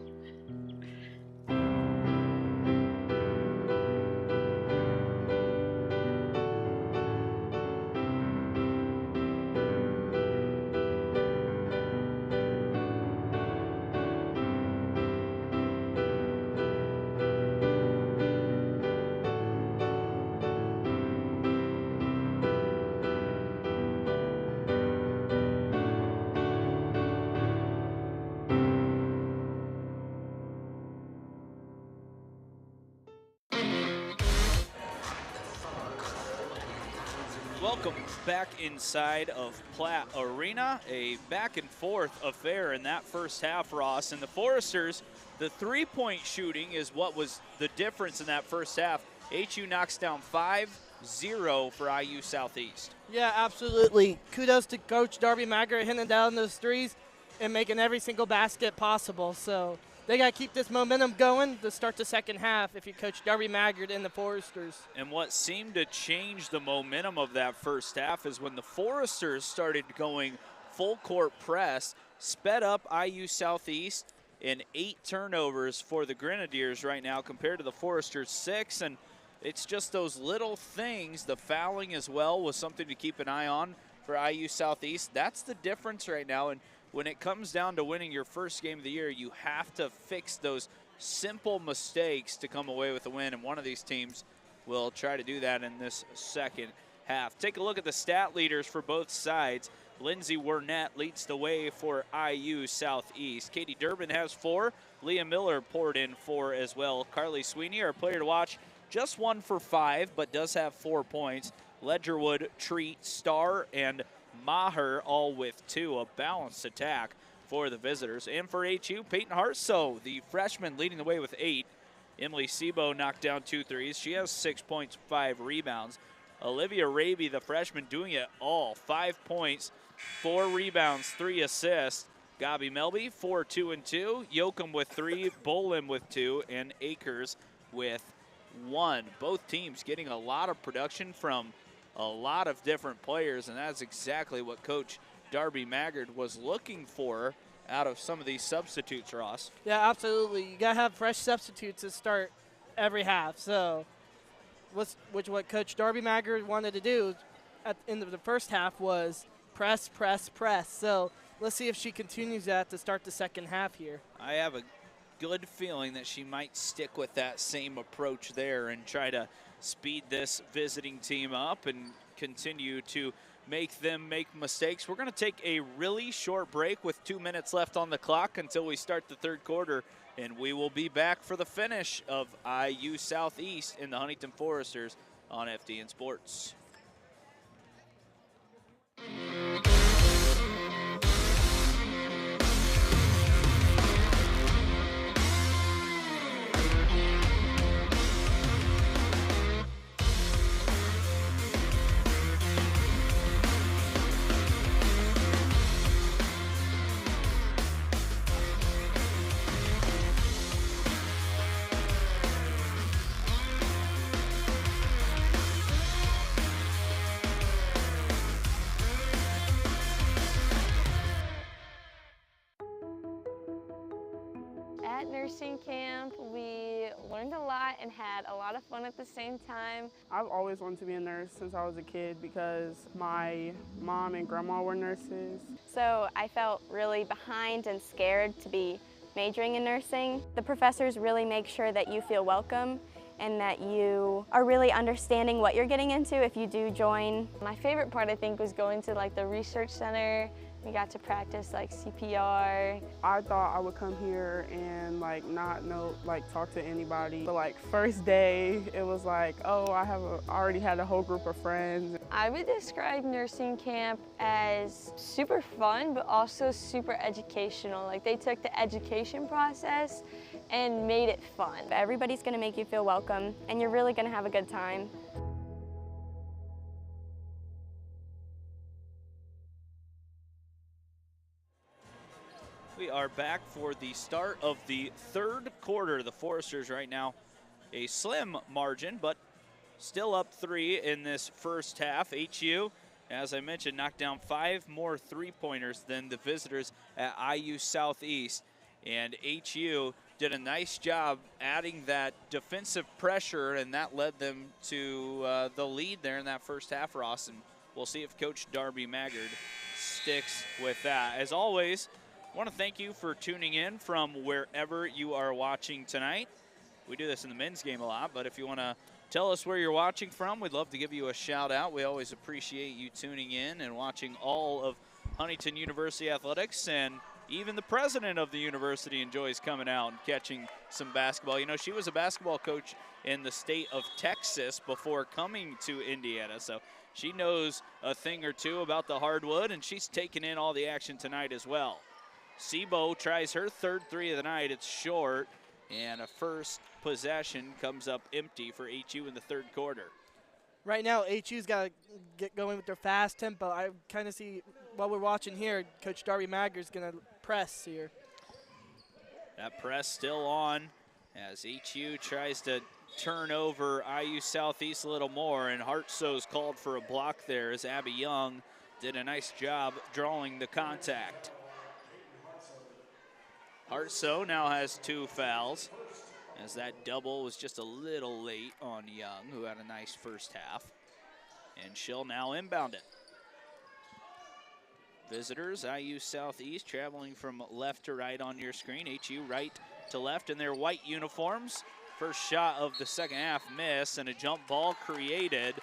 Welcome back inside of Platte Arena. A back and forth affair in that first half, Ross. And the Foresters, the 3-point shooting is what was the difference in that first half. HU knocks down 5-0 for IU Southeast. Yeah, absolutely. Kudos to Coach Darby Maggart hitting down those threes and making every single basket possible. So they got to keep this momentum going to start the second half if you coach Darby Maggart and the Foresters. And what seemed to change the momentum of that first half is when the Foresters started going full court press, sped up IU Southeast, and 8 turnovers for the Grenadiers right now compared to the Foresters' 6. And it's just those little things. The fouling as well was something to keep an eye on for IU Southeast. That's the difference right now. And when it comes down to winning your first game of the year, you have to fix those simple mistakes to come away with a win. And one of these teams will try to do that in this second half. Take a look at the stat leaders for both sides. Lindsay Wernette leads the way for IU Southeast. Katie Durbin has 4. Leah Miller poured in 4 as well. Carly Sweeney, our player to watch, just 1 for 5, but does have 4 points. Ledgerwood, Treat, Starr, and Maher all with 2. A balanced attack for the visitors. And for HU, Peyton Hartsoe, the freshman, leading the way with 8. Emily Sebo knocked down 2 threes. She has 6 points, 5 rebounds. Olivia Raby, the freshman, doing it all. 5 points, 4 rebounds, 3 assists. Gabi Melby, 4, 2, and 2. Yoakum with 3, Boland with 2, and Akers with 1. Both teams getting a lot of production from a lot of different players, and that's exactly what Coach Darby Maggart was looking for out of some of these substitutes, Ross. Yeah, absolutely. You got to have fresh substitutes to start every half. So what Coach Darby Maggart wanted to do at the end of the first half was press, press, press. So let's see if she continues that to start the second half here. I have a good feeling that she might stick with that same approach there and try to speed this visiting team up and continue to make them make mistakes. We're going to take a really short break with 2 minutes left on the clock until we start the third quarter, and we will be back for the finish of IU Southeast in the Huntington Foresters on FDN Sports. At nursing camp, we learned a lot and had a lot of fun at the same time. I've always wanted to be a nurse since I was a kid because my mom and grandma were nurses. So I felt really behind and scared to be majoring in nursing. The professors really make sure that you feel welcome and that you are really understanding what you're getting into if you do join. My favorite part, I think, was going to like the research center. We got to practice like CPR. I thought I would come here and not know, talk to anybody. But first day, it was like, oh, I already had a whole group of friends. I would describe nursing camp as super fun, but also super educational. Like they took the education process and made it fun. Everybody's gonna make you feel welcome and you're really gonna have a good time. We are back for the start of the third quarter. The Foresters right now a slim margin, but still up 3 in this first half. HU, as I mentioned, knocked down 5 more three-pointers than the visitors at IU Southeast. And HU did a nice job adding that defensive pressure, and that led them to the lead there in that first half, Ross. And we'll see if Coach Darby Maggard sticks with that. As always, I want to thank you for tuning in from wherever you are watching tonight. We do this in the men's game a lot, but if you want to tell us where you're watching from, we'd love to give you a shout out. We always appreciate you tuning in and watching all of Huntington University athletics, and even the president of the university enjoys coming out and catching some basketball. You know, she was a basketball coach in the state of Texas before coming to Indiana, so she knows a thing or two about the hardwood, and she's taking in all the action tonight as well. Sebo tries her third 3 of the night. It's short, and a first possession comes up empty for HU in the third quarter. Right now, HU's got to get going with their fast tempo. I kind of see, while we're watching here, Coach Darby Maggard's going to press here. That press still on as HU tries to turn over IU Southeast a little more, and Hartso's called for a block there as Abby Young did a nice job drawing the contact. Hartso now has 2 fouls, as that double was just a little late on Young, who had a nice first half. And she'll now inbound it. Visitors, IU Southeast, traveling from left to right on your screen. HU right to left in their white uniforms. First shot of the second half miss, and a jump ball created.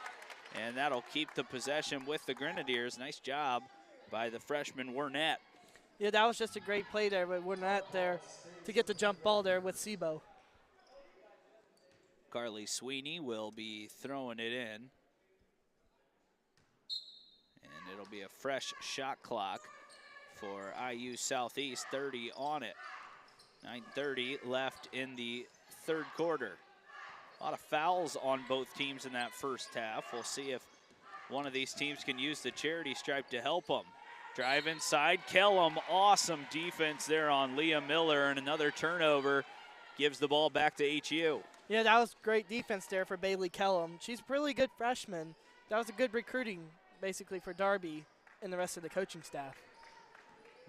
And that'll keep the possession with the Grenadiers. Nice job by the freshman Wernette. Yeah, that was just a great play there, but we're not there to get the jump ball there with Sebo. Carly Sweeney will be throwing it in. And it'll be a fresh shot clock for IU Southeast, 30 on it. 9:30 left in the third quarter. A lot of fouls on both teams in that first half. We'll see if one of these teams can use the charity stripe to help them. Drive inside, Kellum, awesome defense there on Leah Miller, and another turnover gives the ball back to HU. Yeah, that was great defense there for Bailey Kellum. She's a really good freshman. That was a good recruiting, basically, for Darby and the rest of the coaching staff.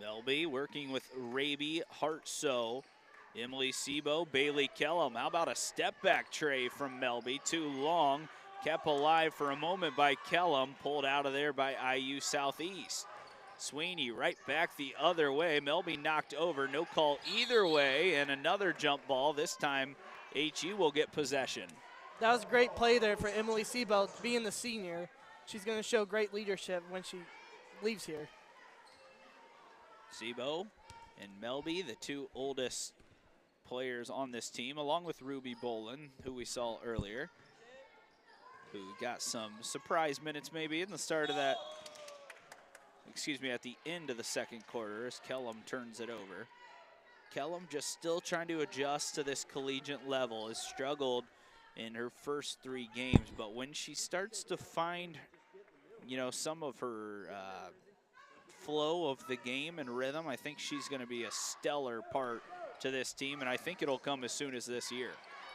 Melby working with Raby Hartso, Emily Sebo, Bailey Kellum. How about a step back tray from Melby? Too long, kept alive for a moment by Kellum, pulled out of there by IU Southeast. Sweeney right back the other way. Melby knocked over, no call either way, and another jump ball. This time, HU will get possession. That was a great play there for Emily Sebo, being the senior. she's going to show great leadership when she leaves here. Sebo and Melby, the two oldest players on this team, along with Ruby Bolin, who we saw earlier, who got some surprise minutes maybe in the start of that, at the end of the second quarter as Kellum turns it over. Kellum just still trying to adjust to this collegiate level, has struggled in her first 3 games, but when she starts to find, some of her flow of the game and rhythm, I think she's going to be a stellar part to this team, and I think it'll come as soon as this year.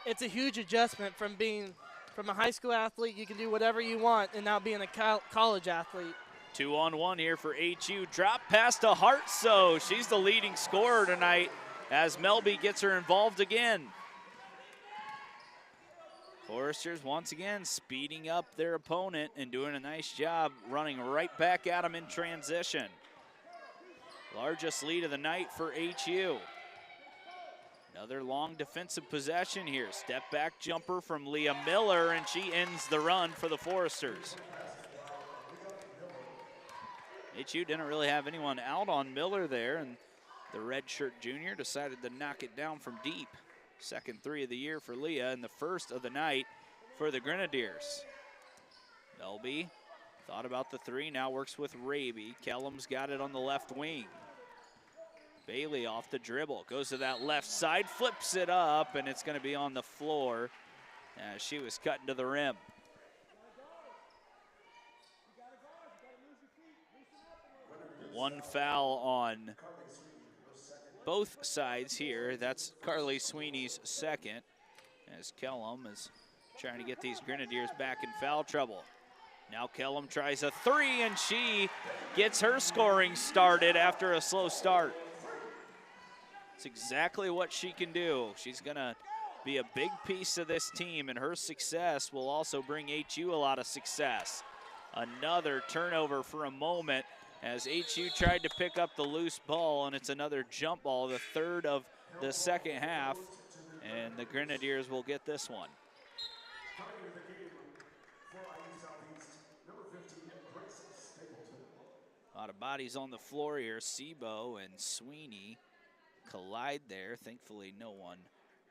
It's a huge adjustment from a high school athlete, you can do whatever you want, and now being a college athlete. 2-on-1 here for HU. Drop pass to Hartso. She's the leading scorer tonight as Melby gets her involved again. Foresters once again speeding up their opponent and doing a nice job running right back at them in transition. Largest lead of the night for HU. Another long defensive possession here. Step back jumper from Leah Miller, and she ends the run for the Foresters. HU didn't really have anyone out on Miller there, and the redshirt junior decided to knock it down from deep. Second 3 of the year for Leah, and the first of the night for the Grenadiers. Melby thought about the 3, now works with Raby. Kellum's got it on the left wing. Bailey off the dribble, goes to that left side, flips it up, and it's going to be on the floor as she was cutting to the rim. One foul on both sides here. That's Carly Sweeney's second, as Kellum is trying to get these Grenadiers back in foul trouble. Now Kellum tries a 3, and she gets her scoring started after a slow start. It's exactly what she can do. She's gonna be a big piece of this team, and her success will also bring HU a lot of success. Another turnover for a moment as HU tried to pick up the loose ball, and it's another jump ball, the 3rd of the second half, and the Grenadiers will get this one. A lot of bodies on the floor here. Sebo and Sweeney collide there. Thankfully, no one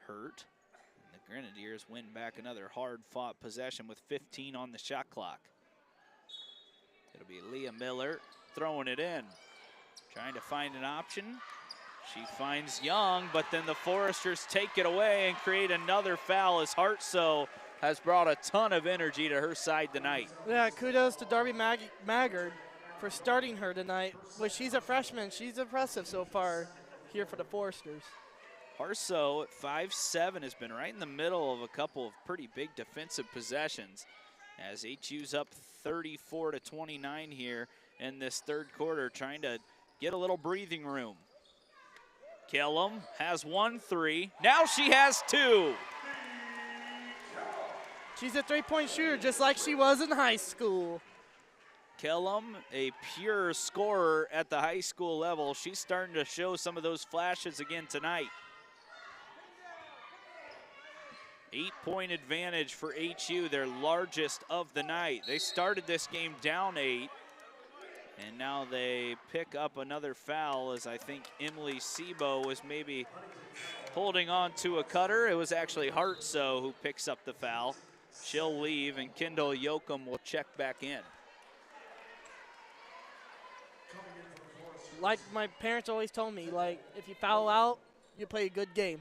hurt. And the Grenadiers win back another hard-fought possession with 15 on the shot clock. It'll be Leah Miller throwing it in, trying to find an option. She finds Young, but then the Foresters take it away and create another foul as Hartso has brought a ton of energy to her side tonight. Yeah, kudos to Darby Maggard for starting her tonight. But she's a freshman. She's impressive so far here for the Foresters. Hartso at 5'7" has been right in the middle of a couple of pretty big defensive possessions as HU's up 34-29 here in this 3rd quarter, trying to get a little breathing room. Kellum has 1 3. Now she has 2. She's a 3-point shooter just like she was in high school. Kellum, a pure scorer at the high school level. She's starting to show some of those flashes again tonight. 8-point advantage for HU, their largest of the night. They started this game down 8, and now they pick up another foul as I think Emily Sebo was maybe holding on to a cutter. It was actually Hartso who picks up the foul. She'll leave, and Kendall Yoakum will check back in. Like my parents always told me, like, if you foul out, you play a good game.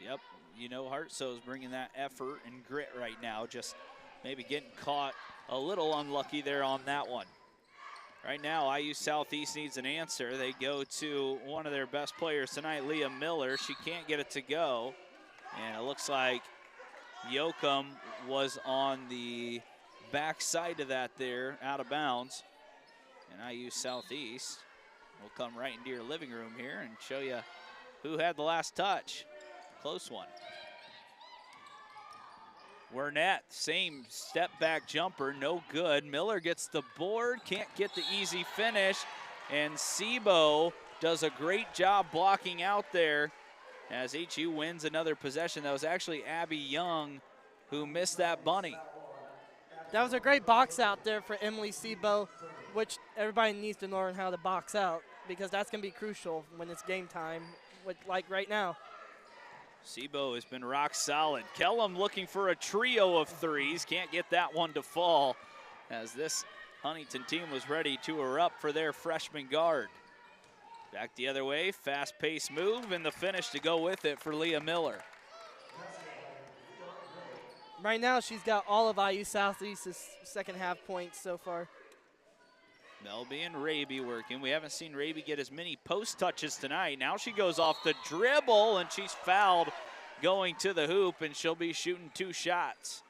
Yep, you know Hartso's bringing that effort and grit right now, just maybe getting caught a little unlucky there on that one. Right now, IU Southeast needs an answer. They go to one of their best players tonight, Leah Miller. She can't get it to go, and it looks like Yoakum was on the back side of that there, out of bounds. And IU Southeast will come right into your living room here and show you who had the last touch. Close one. Wernette, same step back jumper, no good. Miller gets the board, can't get the easy finish, and Sebo does a great job blocking out there as HU wins another possession. That was actually Abby Young who missed that bunny. That was a great box out there for Emily Sebo, which everybody needs to learn how to box out because that's going to be crucial when it's game time, like right now. Sebo has been rock solid. Kellum looking for a trio of threes. Can't get that one to fall as this Huntington team was ready to erupt for their freshman guard. Back the other way, fast-paced move, and the finish to go with it for Leah Miller. Right now, she's got all of IU Southeast's second half points so far. Melby and Raby working. We haven't seen Raby get as many post touches tonight. Now she goes off the dribble, and she's fouled going to the hoop, and she'll be shooting 2 shots.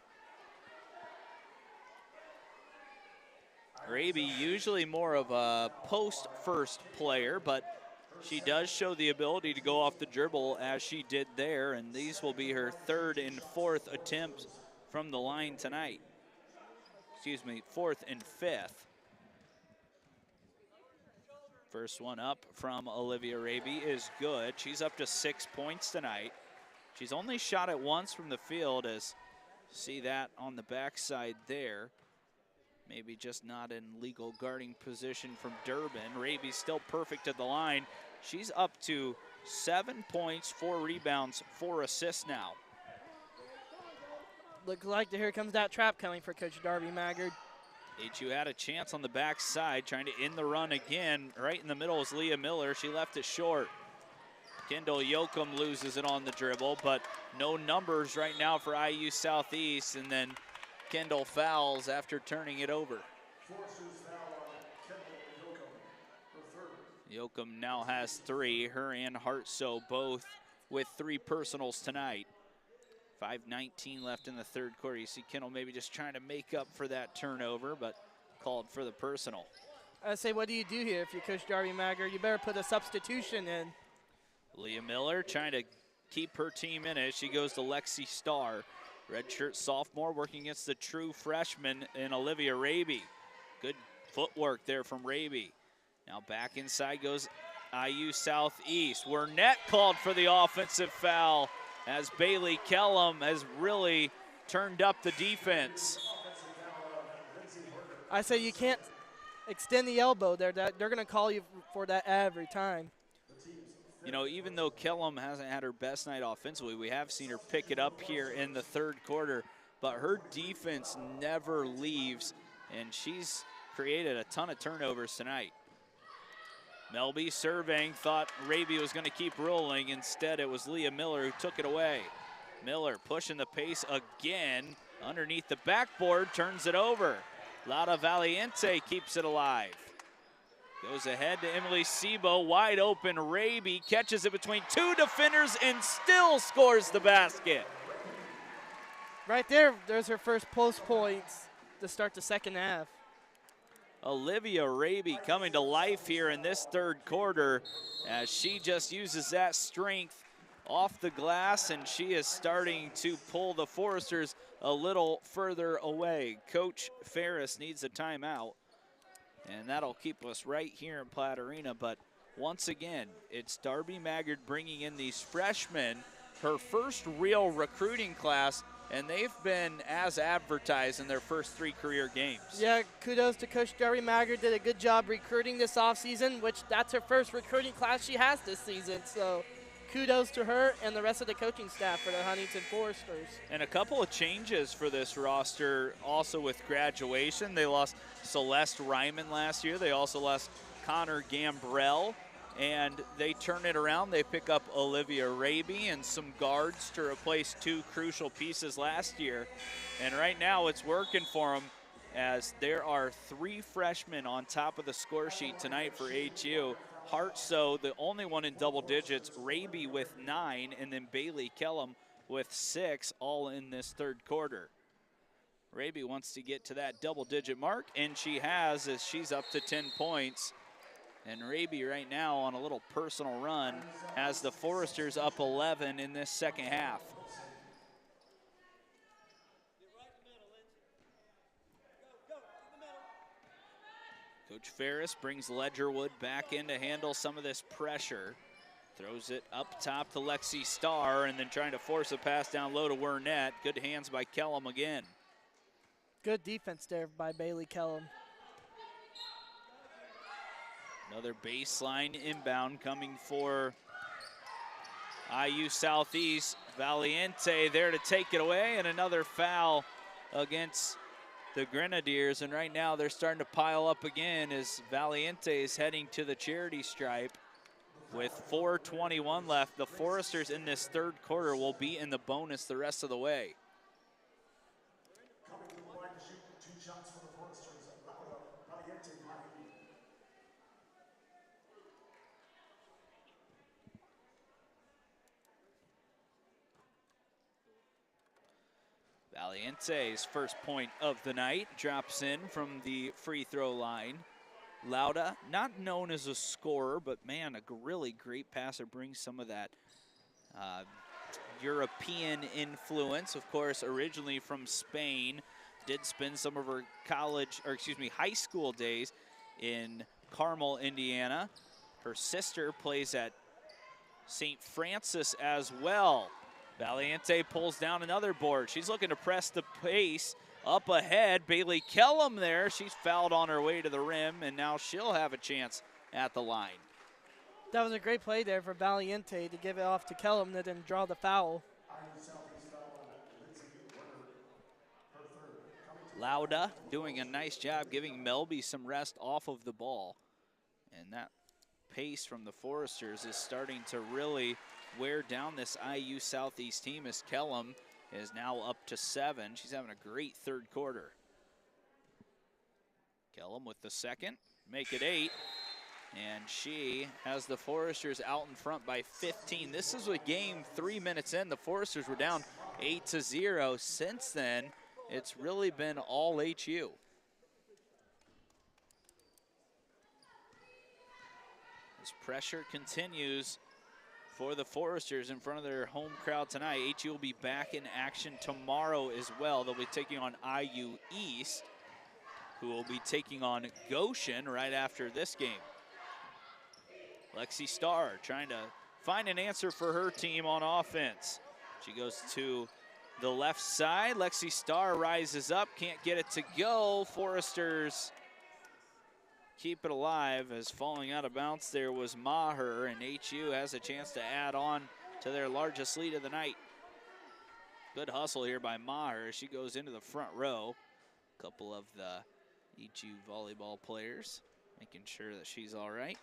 Raby usually more of a post-first player, but she does show the ability to go off the dribble as she did there, and these will be her 3rd and 4th attempts from the line tonight. Excuse me, 4th and 5th. First one up from Olivia Raby is good. She's up to 6 points tonight. She's only shot it once from the field, as see that on the backside there. Maybe just not in legal guarding position from Durbin. Raby's still perfect at the line. She's up to 7 points, 4 rebounds, 4 assists now. Looks like here comes that trap coming for Coach Darby Maggard. HU had a chance on the backside, trying to end the run again. Right in the middle is Leah Miller. She left it short. Kendall Yoakum loses it on the dribble, but no numbers right now for IU Southeast, and then Kendall fouls after turning it over. Yoakum now has 3. Her and Hartsoe both with 3 personals tonight. 5:19 left in the 3rd quarter. You see Kendall maybe just trying to make up for that turnover, but called for the personal. I say, what do you do here if you're Coach Darby Maggard? You better put a substitution in. Leah Miller trying to keep her team in it. She goes to Lexi Starr. Redshirt sophomore working against the true freshman in Olivia Raby. Good footwork there from Raby. Now back inside goes IU Southeast. Wernette called for the offensive foul as Bailey Kellum has really turned up the defense. I say you can't extend the elbow there. They're going to call you for that every time. You know, even though Kellum hasn't had her best night offensively, we have seen her pick it up here in the 3rd quarter, but her defense never leaves, and she's created a ton of turnovers tonight. Melby surveying, thought Raby was going to keep rolling. Instead, it was Leah Miller who took it away. Miller pushing the pace again. Underneath the backboard, turns it over. Lada Valiente keeps it alive. Goes ahead to Emily Sebo, wide open. Raby catches it between 2 defenders and still scores the basket. Right there, there's her first post points to start the 2nd half. Olivia Raby coming to life here in this 3rd quarter as she just uses that strength off the glass, and she is starting to pull the Foresters a little further away. Coach Ferris needs a timeout, and that'll keep us right here in Platte Arena. But once again, it's Darby Maggard bringing in these freshmen, her first real recruiting class, and they've been as advertised in their first 3 career games. Yeah, kudos to Coach Darby Maggard. Did a good job recruiting this offseason, which that's her first recruiting class she has this season. So kudos to her and the rest of the coaching staff for the Huntington Foresters. And a couple of changes for this roster also with graduation. They lost Celeste Ryman last year. They also lost Connor Gambrell. And they turn it around. They pick up Olivia Raby and some guards to replace 2 crucial pieces last year. And right now it's working for them as there are 3 freshmen on top of the score sheet tonight for HU. Hartsoe, the only one in double digits, Raby with 9, and then Bailey Kellum with 6, all in this 3rd quarter. Raby wants to get to that double-digit mark, and she has, as she's up to 10 points. And Raby right now on a little personal run has the Foresters up 11 in this 2nd half. Coach Ferris brings Ledgerwood back in to handle some of this pressure. Throws it up top to Lexi Starr and then trying to force a pass down low to Wernette. Good hands by Kellum again. Good defense there by Bailey Kellum. Another baseline inbound coming for IU Southeast. Valiente there to take it away, and another foul against the Grenadiers. And right now they're starting to pile up again as Valiente is heading to the charity stripe. With 4:21 left, the Foresters in this third quarter will be in the bonus the rest of the way. Coming to the line to shoot 2 shots for the Foresters. Valiente behind. Valiente's first point of the night drops in from the free throw line. Lauda, not known as a scorer, but man, a really great passer, brings some of that European influence. Of course, originally from Spain, did spend some of her high school days in Carmel, Indiana. Her sister plays at St. Francis as well. Valiente pulls down another board. She's looking to press the pace. Up ahead, Bailey Kellum there. She's fouled on her way to the rim, and now she'll have a chance at the line. That was a great play there for Valiente to give it off to Kellum that didn't draw the foul. Lauda doing a nice job giving Melby some rest off of the ball. And that pace from the Foresters is starting to really wear down this IU Southeast team as Kellum is now up to 7. She's having a great third quarter. Kellum with the second, make it 8. And she has the Foresters out in front by 15. This is a game 3 minutes in. The Foresters were down 8-0. Since then, it's really been all HU. As pressure continues for the Foresters in front of their home crowd tonight. HU will be back in action tomorrow as well. They'll be taking on IU East, who will be taking on Goshen right after this game. Lexi Starr trying to find an answer for her team on offense. She goes to the left side. Lexi Starr rises up, can't get it to go. Foresters keep it alive as falling out of bounds there was Maher, and HU has a chance to add on to their largest lead of the night. Good hustle here by Maher as she goes into the front row. A couple of the HU volleyball players making sure that she's all right.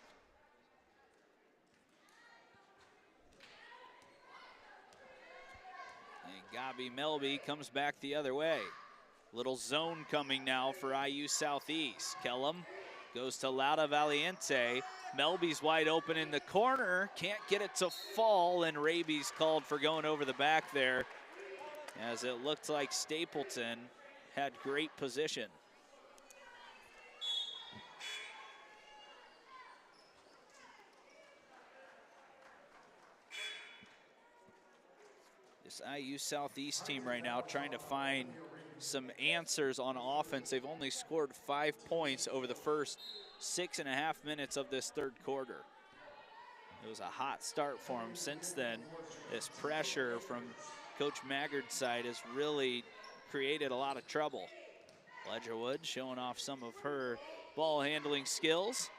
And Gabi Melby comes back the other way. Little zone coming now for IU Southeast. Kellum goes to Lauda Valiente. Melby's wide open in the corner. Can't get it to fall, and Raby's called for going over the back there, as it looked like Stapleton had great position. This IU Southeast team right now trying to find some answers on offense. They've only scored 5 points over the first 6.5 minutes of this third quarter. It was a hot start for them. Since then, this pressure from Coach Maggard's side has really created a lot of trouble. Ledgerwood showing off some of her ball handling skills.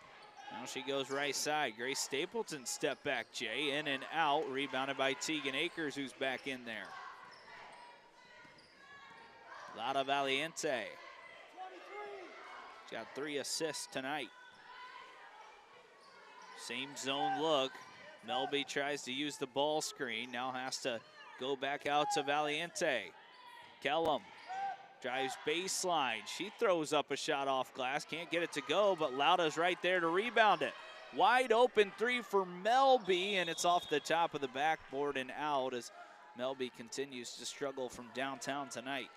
Now she goes right side. Grace Stapleton step back, Jay, in and out, rebounded by Tegan Akers, who's back in there. Lauda Valiente. She's got 3 assists tonight. Same zone look. Melby tries to use the ball screen. Now has to go back out to Valiente. Kellum drives baseline. She throws up a shot off glass. Can't get it to go, but Lauda's right there to rebound it. Wide open 3 for Melby, and it's off the top of the backboard and out as Melby continues to struggle from downtown tonight.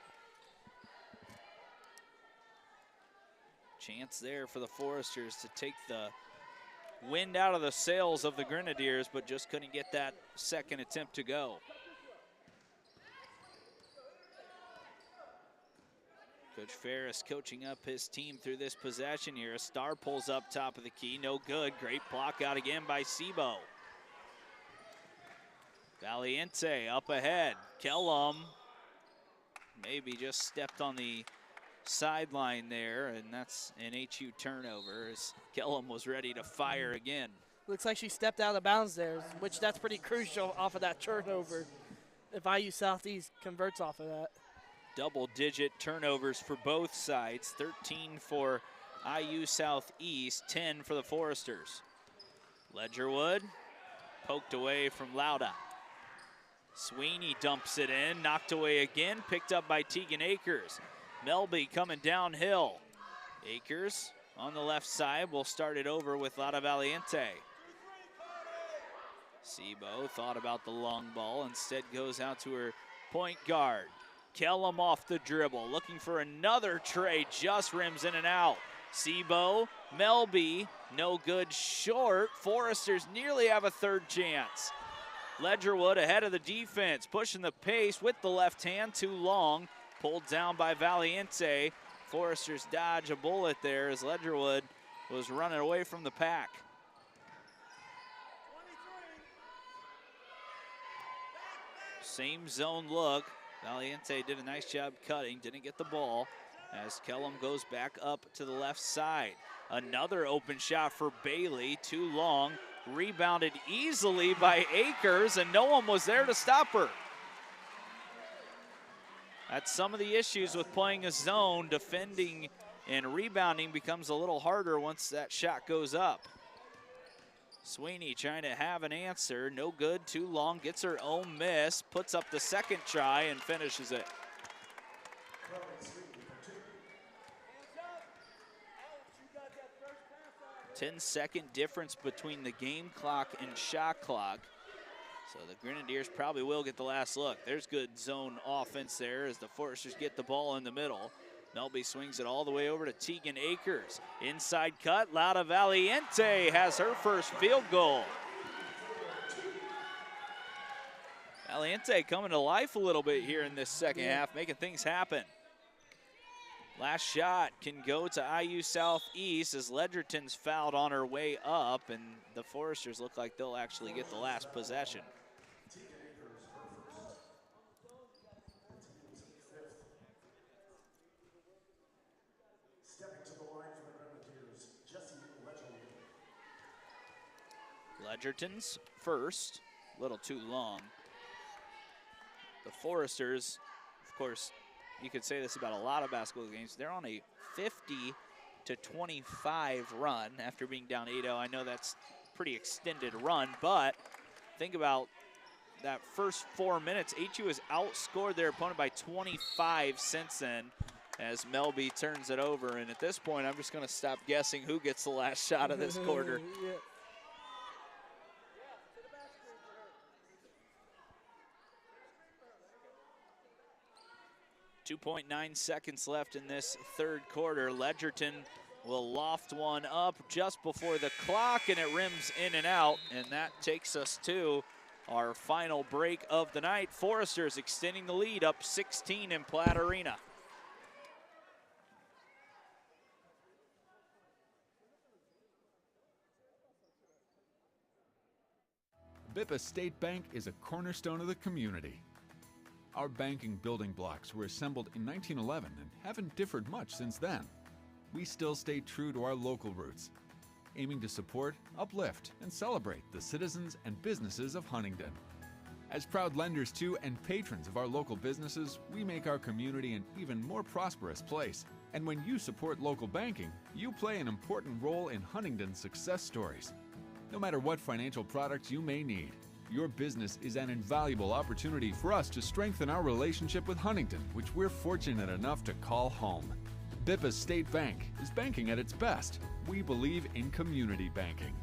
Chance there for the Foresters to take the wind out of the sails of the Grenadiers, but just couldn't get that second attempt to go. Coach Ferris coaching up his team through this possession here. A Star pulls up top of the key, no good. Great block out again by Sebo. Valiente up ahead. Kellum maybe just stepped on the sideline there, and that's an HU turnover as Kellum was ready to fire again. Looks like she stepped out of bounds there, which that's pretty crucial off of that turnover if IU Southeast converts off of that. Double-digit turnovers for both sides, 13 for IU Southeast, 10 for the Foresters. Ledgerwood poked away from Lauda. Sweeney dumps it in, knocked away again, picked up by Tegan Akers. Melby coming downhill. Akers on the left side will start it over with Lauda Valiente. Sebo thought about the long ball, instead goes out to her point guard. Kellum off the dribble, looking for another tray, just rims in and out. Sebo, Melby, no good, short. Foresters nearly have a third chance. Ledgerwood ahead of the defense, pushing the pace with the left hand, too long. Pulled down by Valiente. Foresters dodge a bullet there as Ledgerwood was running away from the pack. Same zone look. Valiente did a nice job cutting, didn't get the ball as Kellum goes back up to the left side. Another open shot for Bailey, too long. Rebounded easily by Akers, and no one was there to stop her. That's some of the issues with playing a zone. Defending and rebounding becomes a little harder once that shot goes up. Sweeney trying to have an answer, no good, too long, gets her own miss, puts up the second try and finishes it. Ten-second difference between the game clock and shot clock. So the Grenadiers probably will get the last look. There's good zone offense there as the Foresters get the ball in the middle. Melby swings it all the way over to Tegan Akers. Inside cut, Lauda Valiente has her first field goal. Valiente coming to life a little bit here in this second half, making things happen. Last shot can go to IU Southeast as Ledgerton's fouled on her way up, and the Foresters look like they'll actually get the last possession. Ledgerton's first, a little too long. The Foresters, of course, you could say this about a lot of basketball games, they're on a 50-25 run after being down 8-0. I know that's a pretty extended run, but think about that first 4 minutes. HU has outscored their opponent by 25 since then as Melby turns it over. And at this point, I'm just going to stop guessing who gets the last shot of this quarter. Yeah. 2.9 seconds left in this third quarter. Ledgerton will loft one up just before the clock, and it rims in and out, and that takes us to our final break of the night. Foresters extending the lead up 16 in Platt Arena. Bippa State Bank is a cornerstone of the community. Our banking building blocks were assembled in 1911 and haven't differed much since then. We still stay true to our local roots, aiming to support, uplift, and celebrate the citizens and businesses of Huntington. As proud lenders to and patrons of our local businesses, we make our community an even more prosperous place. And when you support local banking, you play an important role in Huntington's success stories. No matter what financial products you may need, your business is an invaluable opportunity for us to strengthen our relationship with Huntington, which we're fortunate enough to call home. Bippa State Bank is banking at its best. We believe in community banking.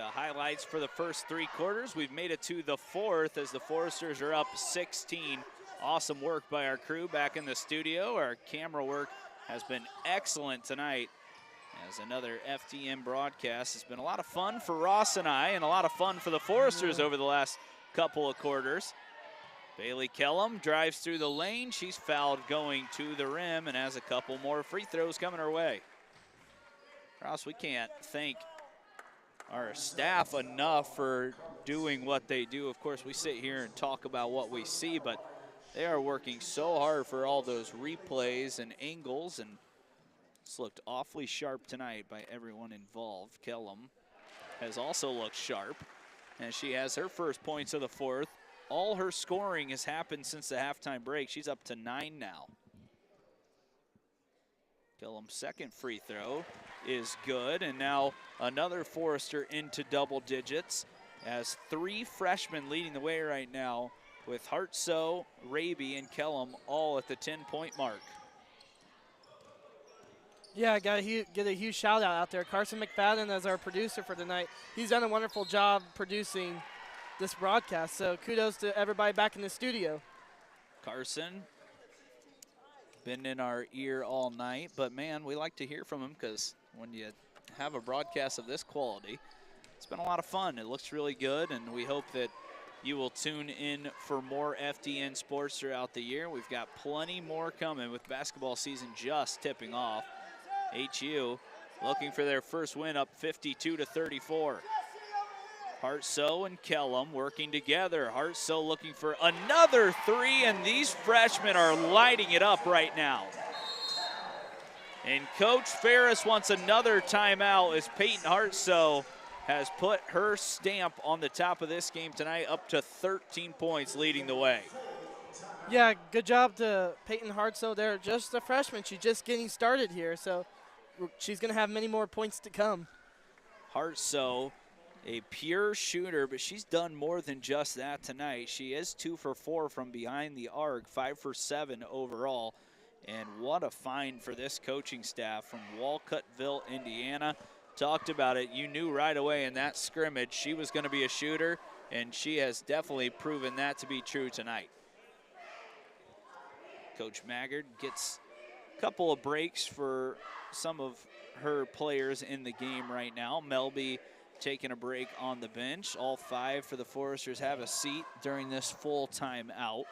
highlights for the first 3 quarters. We've made it to the 4th as the Foresters are up 16. Awesome work by our crew back in the studio. Our camera work has been excellent tonight as another FDN broadcast. It's been a lot of fun for Ross and I, and a lot of fun for the Foresters over the last couple of quarters. Bailey Kellum drives through the lane. She's fouled going to the rim and has a couple more free throws coming her way. Ross, we can't thank our staff enough for doing what they do. Of course, we sit here and talk about what we see, but they are working so hard for all those replays and angles, and it's looked awfully sharp tonight by everyone involved. Kellum has also looked sharp, and she has her first points of the 4th. All her scoring has happened since the halftime break. She's up to 9 now. Kellum's second free throw is good, and now another Forester into double digits as 3 freshmen leading the way right now, with Hartsoe, Raby, and Kellum all at the 10-point mark. Yeah, I got to get a huge shout out there. Carson McFadden as our producer for tonight. He's done a wonderful job producing this broadcast, so kudos to everybody back in the studio. Carson, been in our ear all night, but man, we like to hear from him because when you have a broadcast of this quality, it's been a lot of fun. It looks really good, and we hope that you will tune in for more FDN sports throughout the year. We've got plenty more coming with basketball season just tipping off. HU looking for their first win, up 52-34. Hartsoe and Kellum working together. Hartsoe looking for another 3, and these freshmen are lighting it up right now. And Coach Ferris wants another timeout as Peyton Hartsoe has put her stamp on the top of this game tonight, up to 13 points, leading the way. Yeah, good job to Peyton Hartsoe there. Just a freshman. She's just getting started here, so she's going to have many more points to come. Hartsoe, a pure shooter, but she's done more than just that tonight. She is 2 for 4 from behind the arc, 5 for 7 overall. And what a find for this coaching staff from Walcuttville, Indiana. Talked about it. You knew right away in that scrimmage she was going to be a shooter, and she has definitely proven that to be true tonight. Coach Maggard gets a couple of breaks for some of her players in the game right now. Melby taking a break on the bench. All 5 for the Foresters have a seat during this full timeout.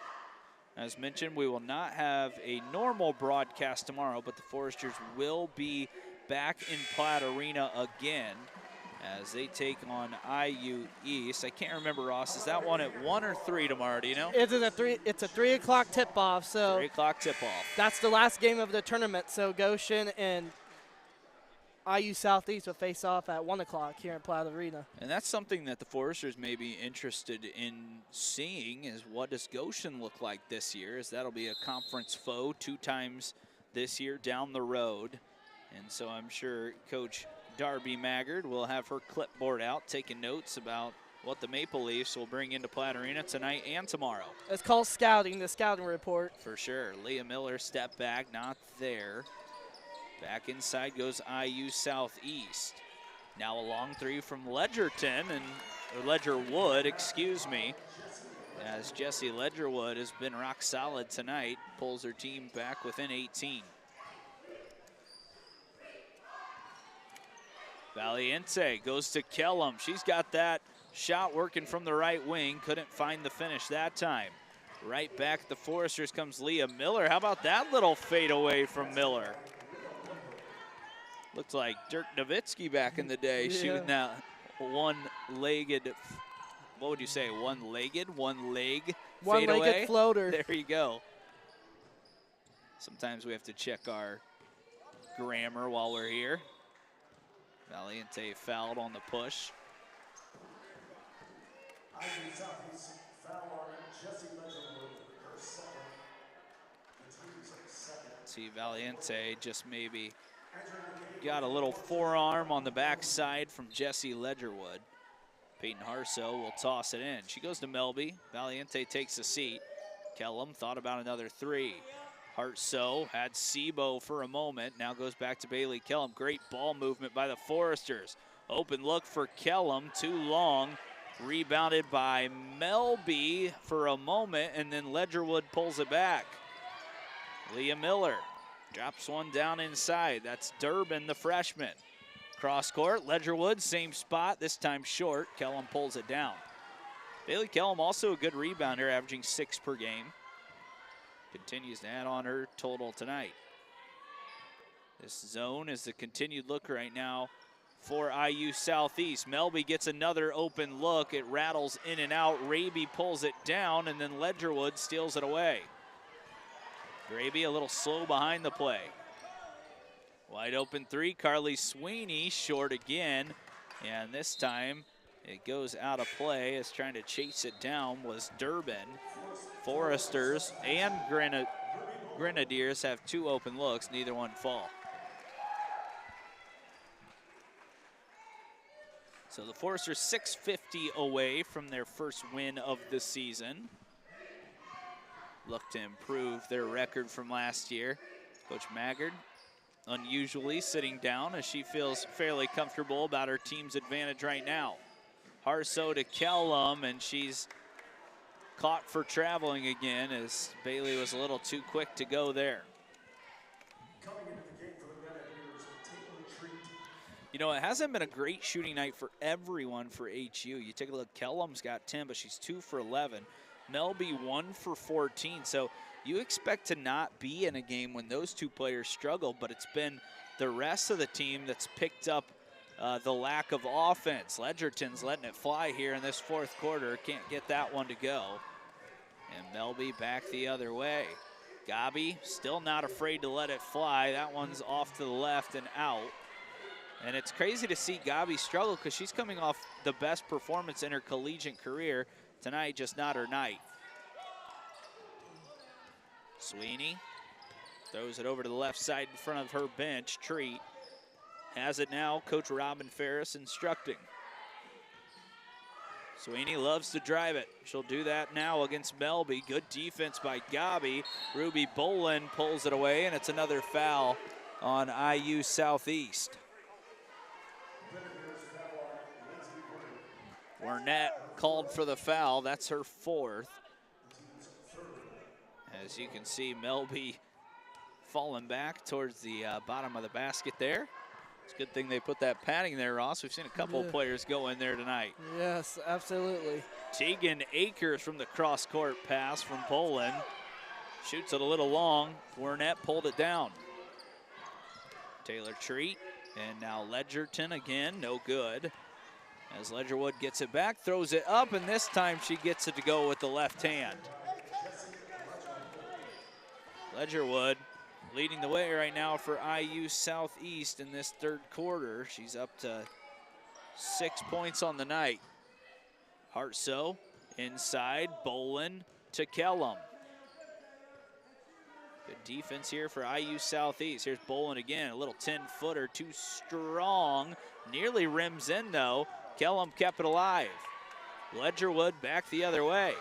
As mentioned, we will not have a normal broadcast tomorrow, but the Foresters will be back in Platt Arena again as they take on IU East. I can't remember, Ross, is that one at 1 or 3 tomorrow, do you know? It's a 3 o'clock tip-off. So 3 o'clock tip-off. That's the last game of the tournament, so Goshen and IU Southeast will face off at 1 o'clock here in Platt Arena. And that's something that the Foresters may be interested in seeing, is what does Goshen look like this year, as that'll be a conference foe 2 times this year down the road. And so I'm sure Coach Darby Maggard will have her clipboard out, taking notes about what the Maple Leafs will bring into Platt Arena tonight and tomorrow. It's called scouting, the scouting report. For sure. Leah Miller, step back, not there. Back inside goes IU Southeast. Now a long 3 from Ledgerton, or Ledgerwood, excuse me, as Jessie Ledgerwood has been rock solid tonight, pulls her team back within 18. Valiente goes to Kellum. She's got that shot working from the right wing. Couldn't find the finish that time. Right back at the Foresters comes Leah Miller. How about that little fadeaway from Miller? Looked like Dirk Nowitzki back in the day, shooting that one-legged, what would you say, one-legged, one-leg fadeaway? One-legged floater. There you go. Sometimes we have to check our grammar while we're here. Valiente fouled on the push. See, Valiente just maybe got a little forearm on the backside from Jessie Ledgerwood. Peyton Hartsoe will toss it in. She goes to Melby. Valiente takes a seat. Kellum thought about another 3. Hartsoe had Sebo for a moment. Now goes back to Bailey Kellum. Great ball movement by the Foresters. Open look for Kellum, too long. Rebounded by Melby for a moment, and then Ledgerwood pulls it back. Leah Miller drops one down inside. That's Durbin, the freshman. Cross court, Ledgerwood, same spot, this time short. Kellum pulls it down. Bailey Kellum also a good rebounder, averaging 6 per game. Continues to add on her total tonight. This zone is the continued look right now for IU Southeast. Melby gets another open look. It rattles in and out. Raby pulls it down, and then Ledgerwood steals it away. Raby a little slow behind the play. Wide open three, Carly Sweeney short again, and this time it goes out of play as trying to chase it down was Durbin. Foresters and Grenadiers have 2 open looks, neither one fall. So the Foresters 650 away from their first win of the season. Look to improve their record from last year. Coach Maggard unusually sitting down as she feels fairly comfortable about her team's advantage right now. Harso to Kellum, and she's caught for traveling again as Bailey was a little too quick to go there. You know, it hasn't been a great shooting night for everyone for HU. You take a look, Kellum's got 10, but she's 2 for 11. Melby 1 for 14, so you expect to not be in a game when those 2 players struggle, but it's been the rest of the team that's picked up the lack of offense. Ledgerton's letting it fly here in this 4th quarter. Can't get that one to go. And Melby back the other way. Gabi still not afraid to let it fly. That one's off to the left and out. And it's crazy to see Gabi struggle because she's coming off the best performance in her collegiate career. Tonight, just not her night. Sweeney throws it over to the left side in front of her bench. Treat has it now. Coach Robin Ferris instructing. Sweeney loves to drive it. She'll do that now against Melby. Good defense by Gabi. Ruby Bolin pulls it away, and it's another foul on IU Southeast. Burnett called for the foul. That's her 4th. As you can see, Melby falling back towards the bottom of the basket there. It's a good thing they put that padding there, Ross. We've seen a couple of players go in there tonight. Yes, absolutely. Tegan Akers from the cross-court pass from Bolin. Shoots it a little long. Burnett pulled it down. Taylor Treat, and now Ledgerton again, no good. As Ledgerwood gets it back, throws it up, and this time she gets it to go with the left hand. Ledgerwood leading the way right now for IU Southeast in this 3rd quarter. She's up to 6 points on the night. Hartso inside, Bolin to Kellum. Good defense here for IU Southeast. Here's Bolin again, a little 10-footer, too strong. Nearly rims in though. Kellum kept it alive. Ledgerwood back the other way.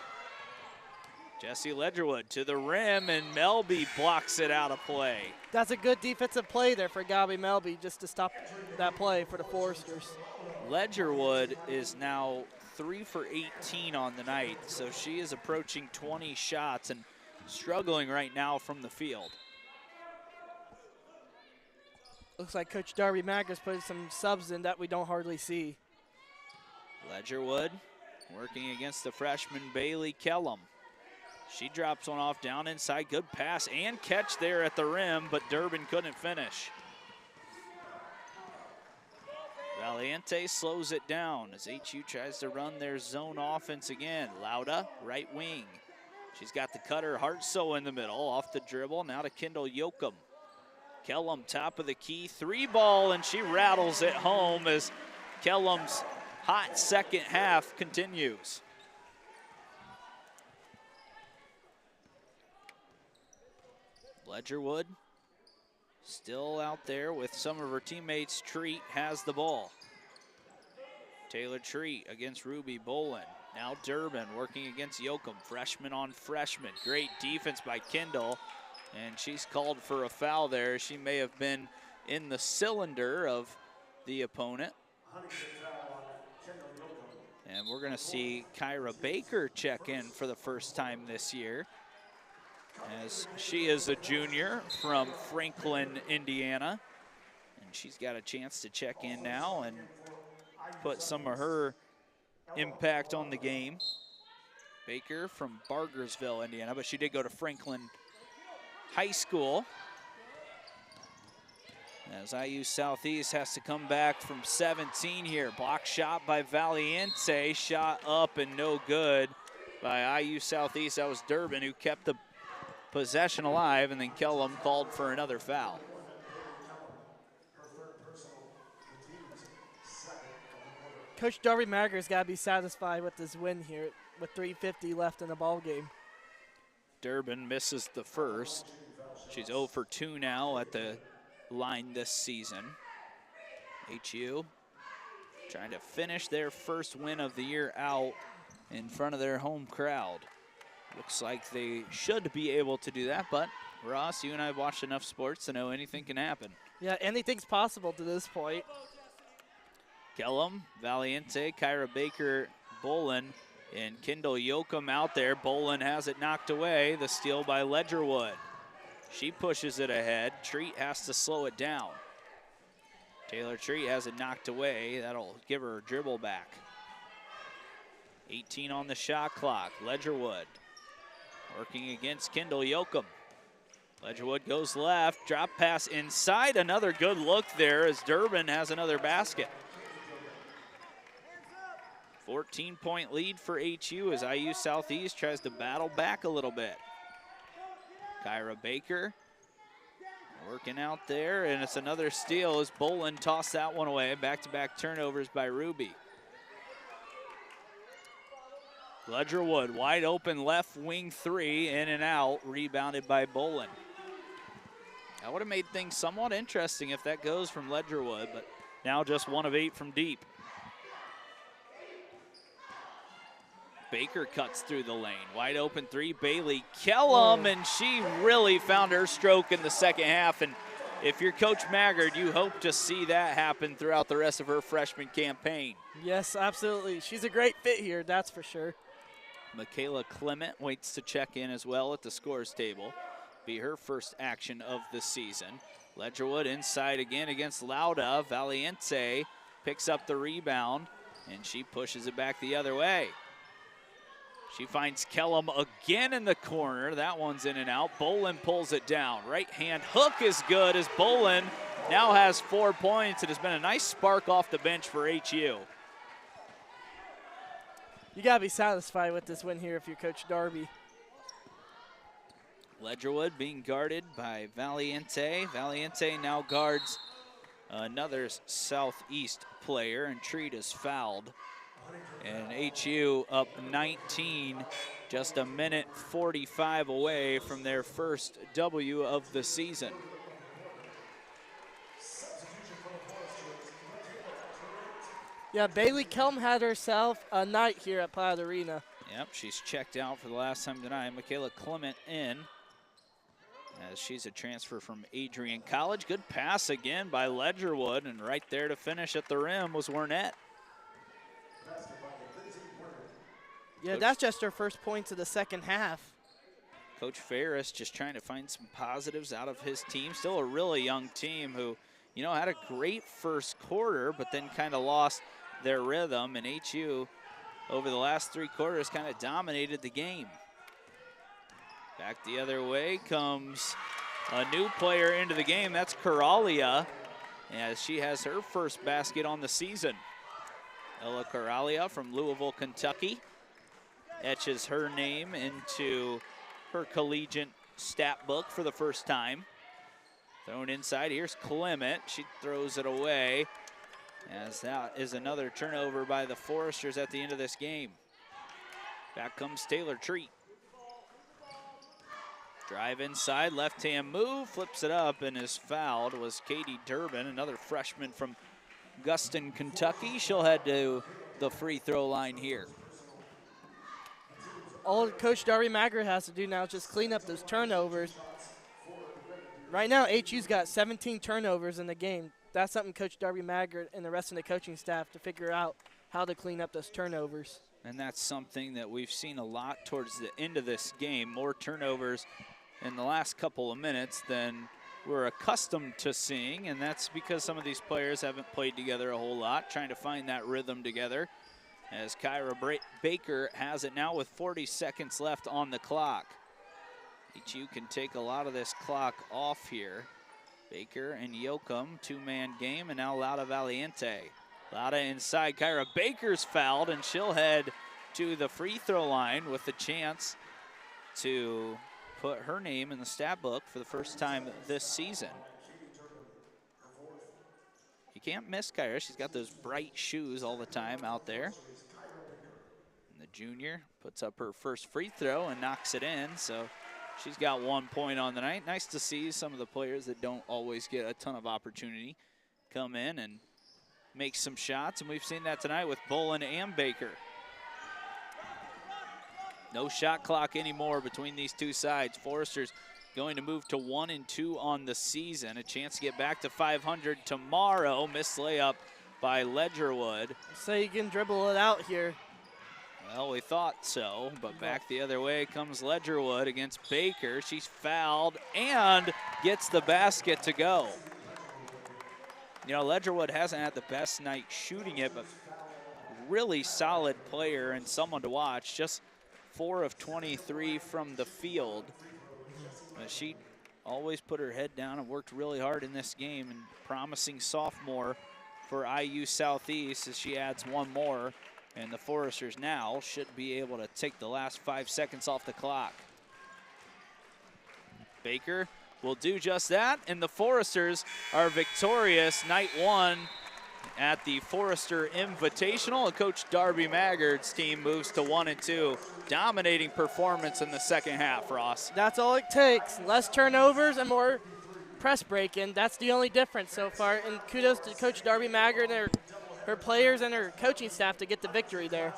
Jesse Ledgerwood to the rim, and Melby blocks it out of play. That's a good defensive play there for Gabi Melby just to stop that play for the Foresters. Ledgerwood is now 3 for 18 on the night, so she is approaching 20 shots and struggling right now from the field. Looks like Coach Darby Maggers put some subs in that we don't hardly see. Ledgerwood working against the freshman Bailey Kellum. She drops one off down inside. Good pass and catch there at the rim, but Durbin couldn't finish. Valiente slows it down as HU tries to run their zone offense again. Lauda, right wing. She's got the cutter, Hartso in the middle, off the dribble. Now to Kendall Yoakum. Kellum top of the key, 3-ball, and she rattles it home as Kellum's hot second half continues. Ledgerwood still out there with some of her teammates. Treat has the ball. Taylor Treat against Ruby Bolin. Now Durbin working against Yoakum. Freshman on freshman. Great defense by Kendall. And she's called for a foul there. She may have been in the cylinder of the opponent. And we're going to see Kyra Baker check in for the first time this year, as she is a junior from Franklin, Indiana. And she's got a chance to check in now and put some of her impact on the game. Baker from Bargersville, Indiana, but she did go to Franklin High School. As IU Southeast has to come back from 17 here. Block shot by Valiente, shot up and no good by IU Southeast. That was Durbin who kept the possession alive, and then Kellum called for another foul. Coach Darby Magger's got to be satisfied with this win here with 3:50 left in the ball game. Durbin misses the first. She's 0 for 2 now at the line this season. HU trying to finish their first win of the year out in front of their home crowd. Looks like they should be able to do that, but Ross, you and I have watched enough sports to know anything can happen. Yeah, anything's possible to this point. Kellum, Valiente, Kyra Baker, Bolin, and Kendall Yoakum out there. Bolin has it knocked away. The steal by Ledgerwood. She pushes it ahead. Treat has to slow it down. Taylor Treat has it knocked away. That'll give her a dribble back. 18 on the shot clock. Ledgerwood working against Kendall Yoakum. Ledgerwood goes left. Drop pass inside. Another good look there as Durbin has another basket. 14-point lead for HU as IU Southeast tries to battle back a little bit. Kyra Baker working out there, and it's another steal as Bolin tossed that one away. Back-to-back turnovers by Ruby. Ledgerwood wide open left wing three, in and out, rebounded by Bolin. That would have made things somewhat interesting if that goes from Ledgerwood, but now just 1 of 8 from deep. Baker cuts through the lane. Wide open three, Bailey Kellum, and she really found her stroke in the second half. And if you're Coach Maggard, you hope to see that happen throughout the rest of her freshman campaign. Yes, absolutely. She's a great fit here, that's for sure. Michaela Clement waits to check in as well at the scores table. Be her first action of the season. Ledgerwood inside again against Lauda. Valiente picks up the rebound, and she pushes it back the other way. She finds Kellum again in the corner. That one's in and out. Bolin pulls it down. Right hand hook is good as Bolin now has 4 points. It has been a nice spark off the bench for HU. You got to be satisfied with this win here if you're Coach Darby. Ledgerwood being guarded by Valiente. Valiente now guards another Southeast player, and Treat is fouled. And HU up 19, just a minute 45 away from their first W of the season. Yeah, Bailey Kellum had herself a night here at Platte Arena. Yep, she's checked out for the last time tonight. Michaela Clement in, as she's a transfer from Adrian College. Good pass again by Ledgerwood, and right there to finish at the rim was Wernette. Yeah, that's just her first points of the second half. Coach Ferris just trying to find some positives out of his team. Still a really young team who, you know, had a great first quarter, but then kind of lost their rhythm. And HU, over the last 3 quarters, kind of dominated the game. Back the other way comes a new player into the game. That's Coralia, as she has her first basket on the season. Ella Coralia from Louisville, Kentucky, etches her name into her collegiate stat book for the first time. Thrown inside, here's Clement. She throws it away, as that is another turnover by the Foresters at the end of this game. Back comes Taylor Treat. Drive inside, left-hand move, flips it up, and is fouled was Katie Durbin, another freshman from Guston, Kentucky. She'll head to the free throw line here. All Coach Darby Maggard has to do now is just clean up those turnovers. Right now, HU's got 17 turnovers in the game. that's something Coach Darby Maggard and the rest of the coaching staff to figure out how to clean up those turnovers. And that's something that we've seen a lot towards the end of this game. More turnovers in the last couple of minutes than we're accustomed to seeing, and that's because some of these players haven't played together a whole lot, trying to find that rhythm together, as Kyra Baker has it now with 40 seconds left on the clock. HU can take a lot of this clock off here. Baker and Yoakum, two-man game, and now Lauda Valiente. Lauda inside, Kyra Baker's fouled, and she'll head to the free throw line with the chance to put her name in the stat book for the first time this season. You can't miss Kyra. She's got those bright shoes all the time out there. And the junior puts up her first free throw and knocks it in, so she's got 1 point on the night. Nice to see some of the players that don't always get a ton of opportunity come in and make some shots, and we've seen that tonight with Bolin and Baker. No shot clock anymore between these two sides. Forrester's going to move to 1-2 on the season. A chance to get back to 500 tomorrow. Missed layup by Ledgerwood. So you can dribble it out here. Well, we thought so, but back the other way comes Ledgerwood against Baker. She's fouled and gets the basket to go. You know, Ledgerwood hasn't had the best night shooting it, but really solid player and someone to watch. Just 4 of 23 from the field. She always put her head down and worked really hard in this game, and promising sophomore for IU Southeast as she adds one more. And the Foresters now should be able to take the last 5 seconds off the clock. Baker will do just that, and the Foresters are victorious night one at the Forester Invitational. And Coach Darby Maggard's team moves to 1-2. Dominating performance in the second half, Ross. That's all it takes. Less turnovers and more press break-in. That's the only difference so far. And kudos to Coach Darby Maggard and her players and her coaching staff to get the victory there.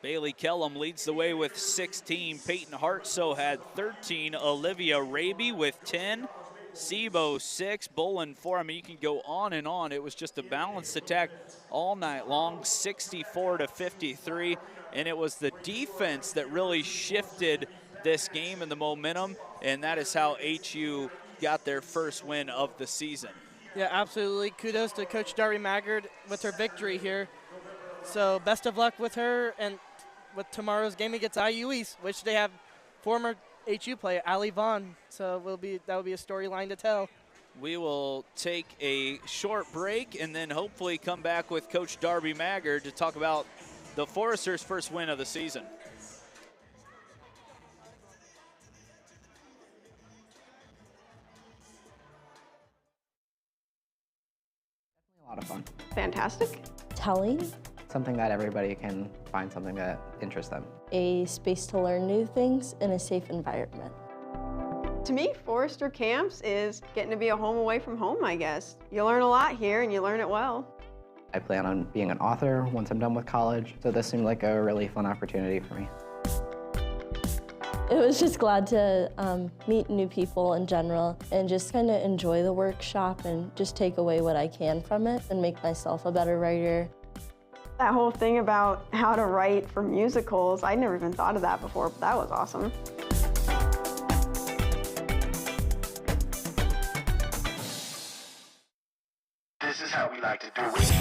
Bailey Kellum leads the way with 16. Peyton Hartsoe had 13. Olivia Raby with 10. Sebo 6. Bolin 4. I mean, you can go on and on. It was just a balanced attack all night long, 64-53. And it was the defense that really shifted this game and the momentum, and that is how HU got their first win of the season. Yeah, absolutely. Kudos to Coach Darby Maggard with her victory here. So best of luck with her and with tomorrow's game against IU East, which they have former HU player Ali Vaughn. So that will be a storyline to tell. We will take a short break and then hopefully come back with Coach Darby Maggard to talk about the Foresters' first win of the season. A lot of fun. Fantastic. Telling. Something that everybody can find something that interests them. A space to learn new things in a safe environment. To me, Forester Camps is getting to be a home away from home, I guess. You learn a lot here and you learn it well. I plan on being an author once I'm done with college, so this seemed like a really fun opportunity for me. It was just glad to meet new people in general and just kind of enjoy the workshop and just take away what I can from it and make myself a better writer. That whole thing about how to write for musicals, I'd never even thought of that before, but that was awesome. This is how we like to do it.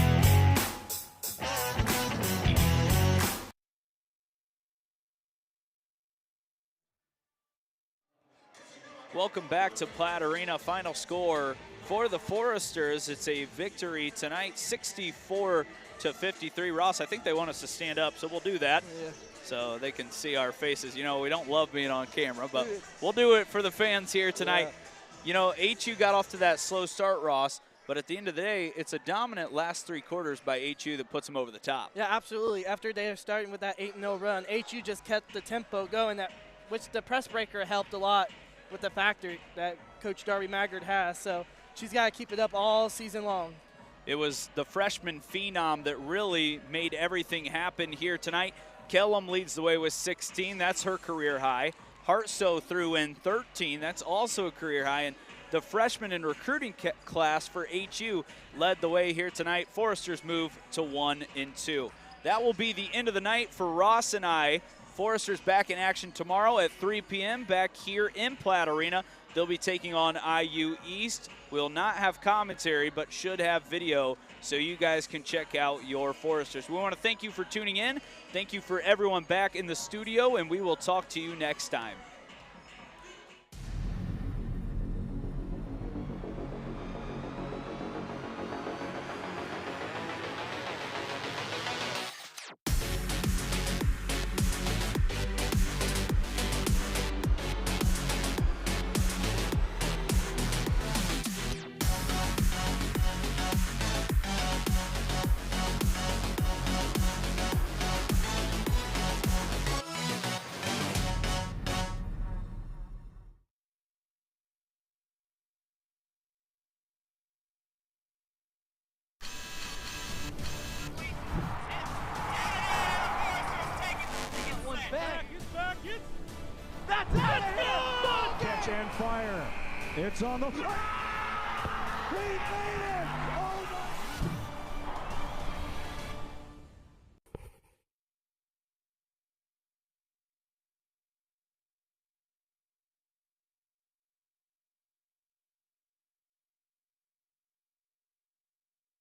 Welcome back to Platt Arena. Final score for the Foresters. It's a victory tonight, 64-53. Ross, I think they want us to stand up, so we'll do that. Yeah. So they can see our faces. You know, we don't love being on camera, but we'll do it for the fans here tonight. Yeah. You know, HU got off to that slow start, Ross, but at the end of the day, it's a dominant last 3 quarters by HU that puts them over the top. Yeah, absolutely. After they were starting with that 8-0 run, HU just kept the tempo going, which the press breaker helped a lot with the factor that Coach Darby Maggard has. So she's got to keep it up all season long. It was the freshman phenom that really made everything happen here tonight. Kellum leads the way with 16. That's her career high. Hartsoe threw in 13. That's also a career high. And The freshman and recruiting class for HU led the way here tonight. Foresters move to 1-2. That will be the end of the night for Ross and I. Foresters back in action tomorrow at 3 p.m. back here in Platt Arena. They'll be taking on IU East. We'll not have commentary, but should have video so you guys can check out your Foresters. We want to thank you for tuning in. Thank you for everyone back in the studio, and we will talk to you next time. That's out of here! Catch and fire. It's on the... He made it!